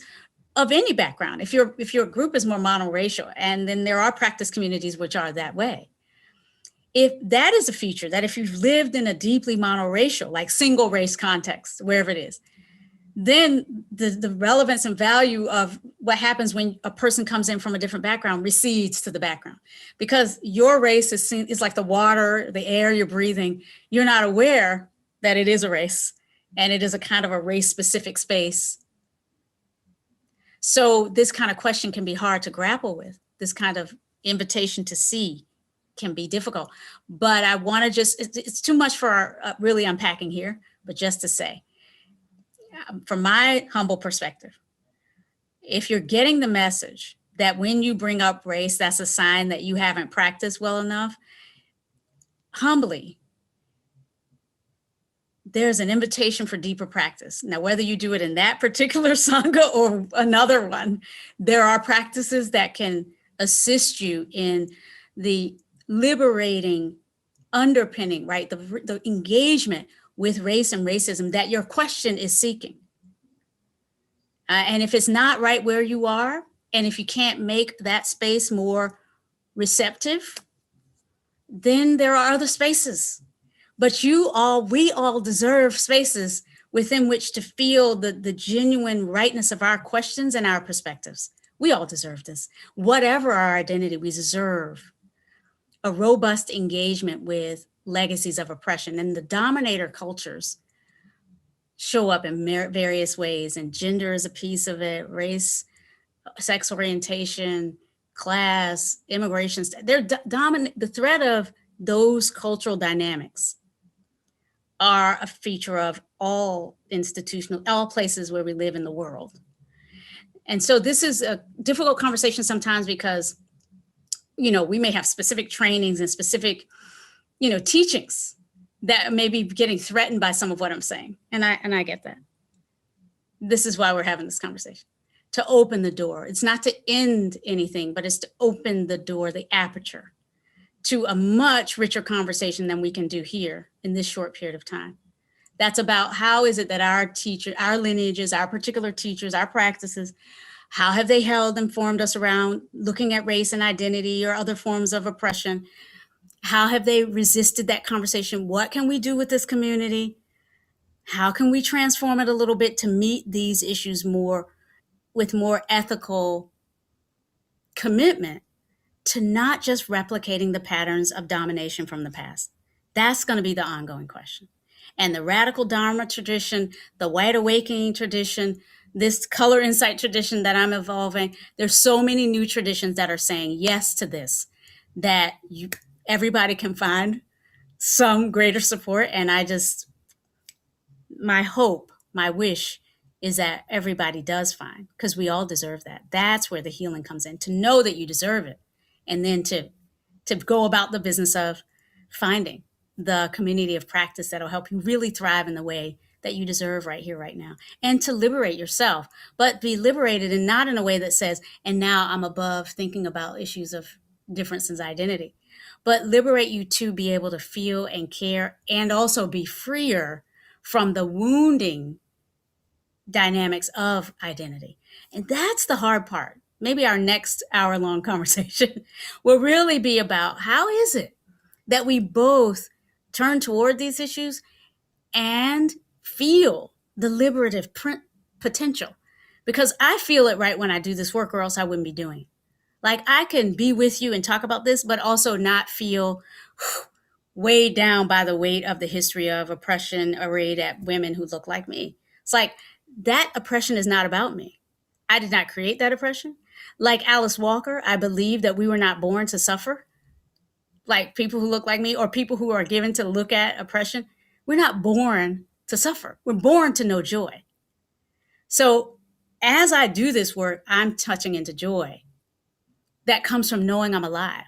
of any background. If your group is more monoracial, and then there are practice communities which are that way. If that is a feature, that if you've lived in a deeply monoracial, like single race context, wherever it is, then the relevance and value of what happens when a person comes in from a different background recedes to the background. Because your race is like the water, the air you're breathing. You're not aware that it is a race, and it is a kind of a race-specific space. So this kind of question can be hard to grapple with, this kind of invitation to see can be difficult. But I want to just, it's too much for our really unpacking here, but just to say, from my humble perspective, if you're getting the message that when you bring up race, that's a sign that you haven't practiced well enough, humbly, there's an invitation for deeper practice. Now, whether you do it in that particular Sangha or another one, there are practices that can assist you in the liberating underpinning, right? The engagement with race and racism that your question is seeking. And if it's not right where you are, and if you can't make that space more receptive, then there are other spaces. But we all deserve spaces within which to feel the genuine rightness of our questions and our perspectives. We all deserve this. Whatever our identity, we deserve a robust engagement with legacies of oppression. And the dominator cultures show up in various ways, and gender is a piece of it, race, sex orientation, class, immigration. They're dominant. The threat of those cultural dynamics are a feature of all places where we live in the world. And so this is a difficult conversation sometimes because, we may have specific trainings and specific, teachings that may be getting threatened by some of what I'm saying. And I get that. This is why we're having this conversation, to open the door. It's not to end anything, but it's to open the door, the aperture, to a much richer conversation than we can do here in this short period of time. That's about how is it that our lineages, our particular teachers, our practices, how have they held and formed us around looking at race and identity or other forms of oppression? How have they resisted that conversation? What can we do with this community? How can we transform it a little bit to meet these issues with more ethical commitment to not just replicating the patterns of domination from the past? That's going to be the ongoing question. And the radical Dharma tradition, the white awakening tradition, this color insight tradition that I'm evolving, there's so many new traditions that are saying yes to this, that everybody can find some greater support. And my hope, my wish is that everybody does find, because we all deserve that. That's where the healing comes in, to know that you deserve it. And then to go about the business of finding the community of practice that'll help you really thrive in the way that you deserve right here, right now. And to liberate yourself, but be liberated, and not in a way that says, and now I'm above thinking about issues of difference in identity, but liberate you to be able to feel and care, and also be freer from the wounding dynamics of identity. And that's the hard part. Maybe our next hour-long conversation will really be about how is it that we both turn toward these issues and feel the liberative potential. Because I feel it right when I do this work, or else I wouldn't be doing it. Like, I can be with you and talk about this, but also not feel weighed down by the weight of the history of oppression arrayed at women who look like me. It's like, that oppression is not about me. I did not create that oppression. Like Alice Walker, I believe that we were not born to suffer. Like people who look like me, or people who are given to look at oppression, we're not born to suffer. We're born to know joy. So as I do this work, I'm touching into joy that comes from knowing I'm alive,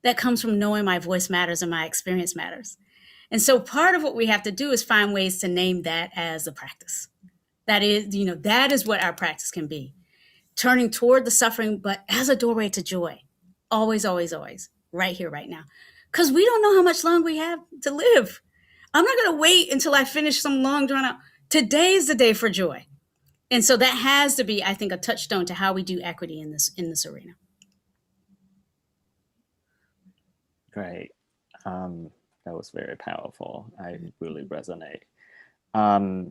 that comes from knowing my voice matters and my experience matters. And so part of what we have to do is find ways to name that as a practice. That is what our practice can be. Turning toward the suffering, but as a doorway to joy. Always, always, always. Right here, right now. Because we don't know how much longer we have to live. I'm not going to wait until I finish some long drawn out. Today is the day for joy. And so that has to be, I think, a touchstone to how we do equity in this arena. Great. That was very powerful. I really resonate.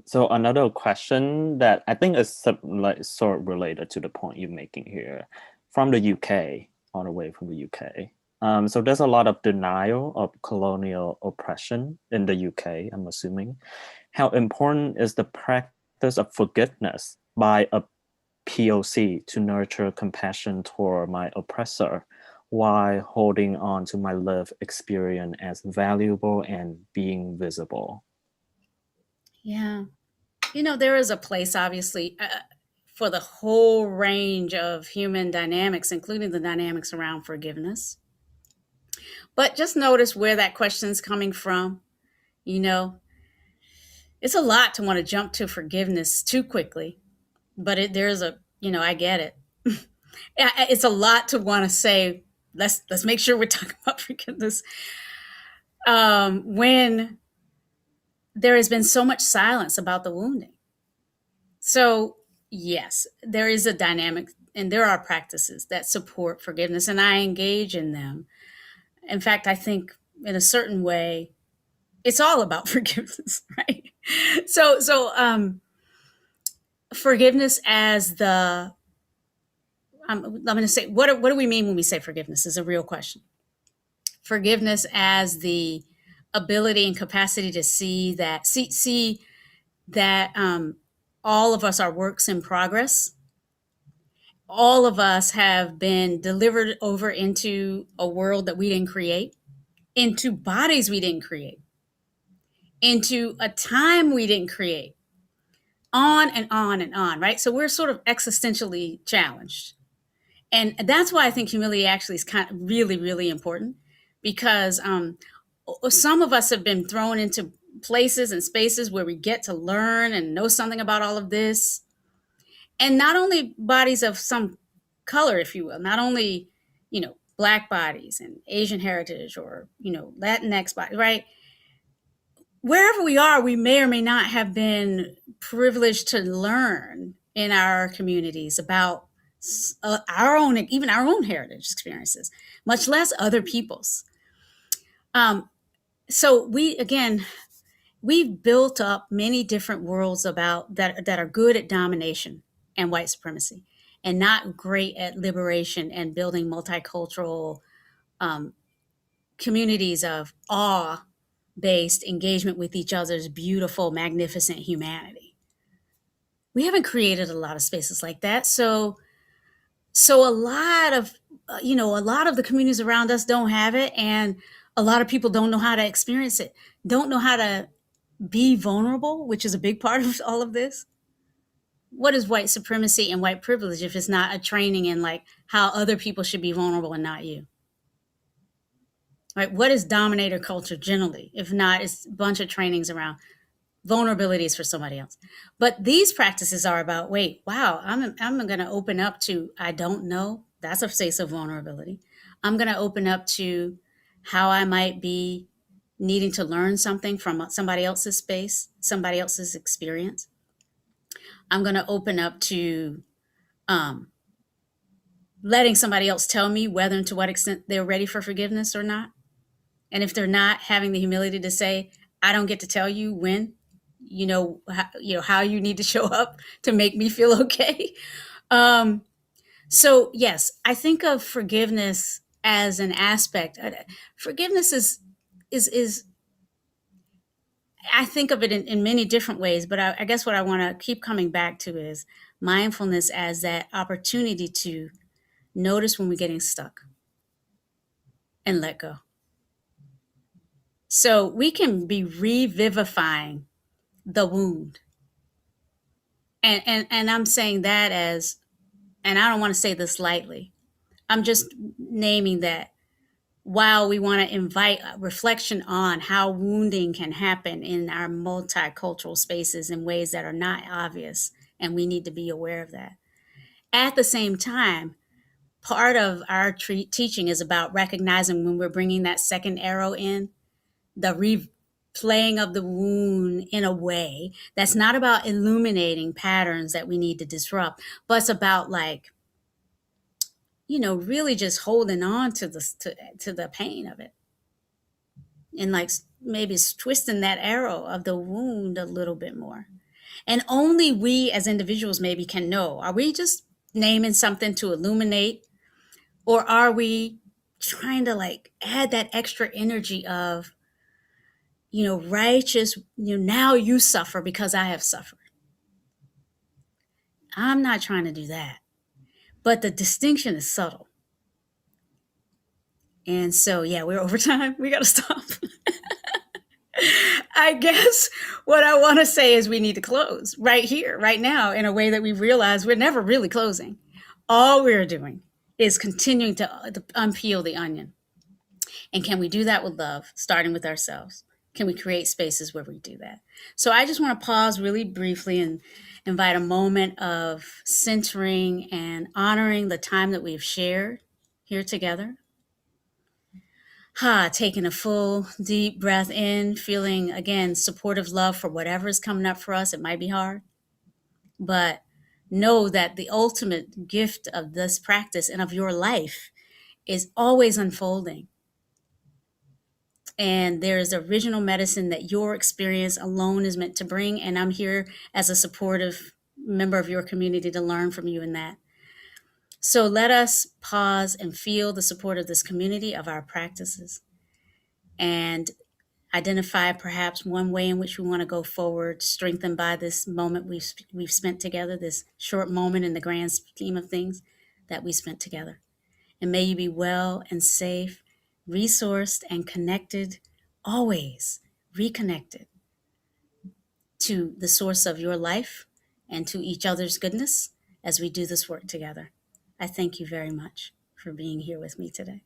So another question that I think is sort of related to the point you're making here, from the UK, all the way from the UK. So there's a lot of denial of colonial oppression in the UK, I'm assuming. How important is the practice of forgiveness by a POC to nurture compassion toward my oppressor while holding on to my lived experience as valuable and being visible. Yeah. There is a place, obviously, for the whole range of human dynamics, including the dynamics around forgiveness. But just notice where that question's coming from. It's a lot to want to jump to forgiveness too quickly, but I get it. It's a lot to want to say, let's make sure we're talking about forgiveness when there has been so much silence about the wounding. So yes, there is a dynamic and there are practices that support forgiveness, and I engage in them. In fact, I think in a certain way, it's all about forgiveness, right? So forgiveness as the I'm going to say, what do we mean when we say forgiveness is a real question. Forgiveness as the ability and capacity to see that all of us are works in progress. All of us have been delivered over into a world that we didn't create, into bodies we didn't create, into a time we didn't create, on and on and on, right? So we're sort of existentially challenged. And that's why I think humility actually is kind of really, really important, because some of us have been thrown into places and spaces where we get to learn and know something about all of this. And not only bodies of some color, if you will, not only, Black bodies and Asian heritage or, Latinx bodies, right? Wherever we are, we may or may not have been privileged to learn in our communities about our own heritage experiences, much less other people's. So we've built up many different worlds about that are good at domination and white supremacy, and not great at liberation and building multicultural communities of awe-based engagement with each other's beautiful, magnificent humanity. We haven't created a lot of spaces like that. So a lot of the communities around us don't have it, and a lot of people don't know how to experience it, don't know how to be vulnerable, which is a big part of all of this. What is white supremacy and white privilege if it's not a training in like how other people should be vulnerable and not you? Right? What is dominator culture generally? If not, it's a bunch of trainings around vulnerabilities for somebody else. But these practices are about, I'm going to open up to, I don't know. That's a space of vulnerability. I'm going to open up to how I might be needing to learn something from somebody else's space, somebody else's experience. I'm going to open up to letting somebody else tell me whether and to what extent they're ready for forgiveness or not. And if they're not, having the humility to say, I don't get to tell you when, how you need to show up to make me feel okay. So yes, I think of forgiveness as an aspect. Forgiveness is I think of it in many different ways, but I guess what I want to keep coming back to is mindfulness as that opportunity to notice when we're getting stuck and let go. So we can be revivifying the wound. And I'm saying that as, and I don't want to say this lightly, I'm just naming that while we want to invite reflection on how wounding can happen in our multicultural spaces in ways that are not obvious, and we need to be aware of that. At the same time, part of our teaching is about recognizing when we're bringing that second arrow in, the replaying of the wound in a way that's not about illuminating patterns that we need to disrupt, but it's about really just holding on to the pain of it, and maybe twisting that arrow of the wound a little bit more. And only we as individuals maybe can know, are we just naming something to illuminate, or are we trying to add that extra energy of, righteous, now you suffer because I have suffered. I'm not trying to do that, but the distinction is subtle. And so, yeah, we're over time. We got to stop. I guess what I want to say is we need to close right here, right now, in a way that we realize we're never really closing. All we're doing is continuing to unpeel the onion. And can we do that with love, starting with ourselves? Can we create spaces where we do that? So I just want to pause really briefly and invite a moment of centering and honoring the time that we've shared here together. Taking a full, deep breath in, feeling, again, supportive love for whatever is coming up for us. It might be hard, but know that the ultimate gift of this practice and of your life is always unfolding. And there is original medicine that your experience alone is meant to bring. And I'm here as a supportive member of your community to learn from you in that. So let us pause and feel the support of this community, of our practices, and identify perhaps one way in which we want to go forward, strengthened by this moment we've spent together, this short moment in the grand scheme of things that we spent together. And may you be well and safe, resourced and connected, always reconnected to the source of your life and to each other's goodness as we do this work together. I thank you very much for being here with me today.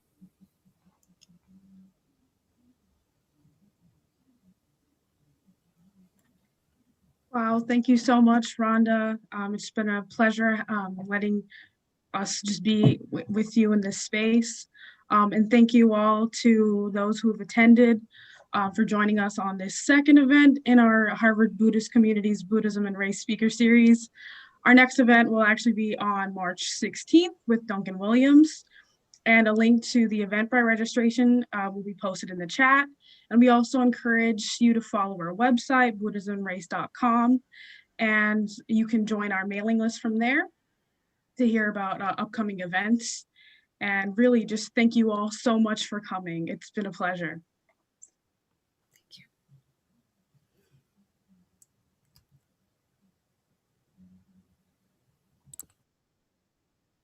Wow, thank you so much, Rhonda. It's been a pleasure letting us just be with you in this space. And thank you all to those who have attended for joining us on this second event in our Harvard Buddhist Community's Buddhism and Race Speaker Series. Our next event will actually be on March 16th with Duncan Williams. And a link to the Eventbrite registration will be posted in the chat. And we also encourage you to follow our website, buddhismrace.com, and you can join our mailing list from there to hear about upcoming events. And really just thank you all so much for coming. It's been a pleasure.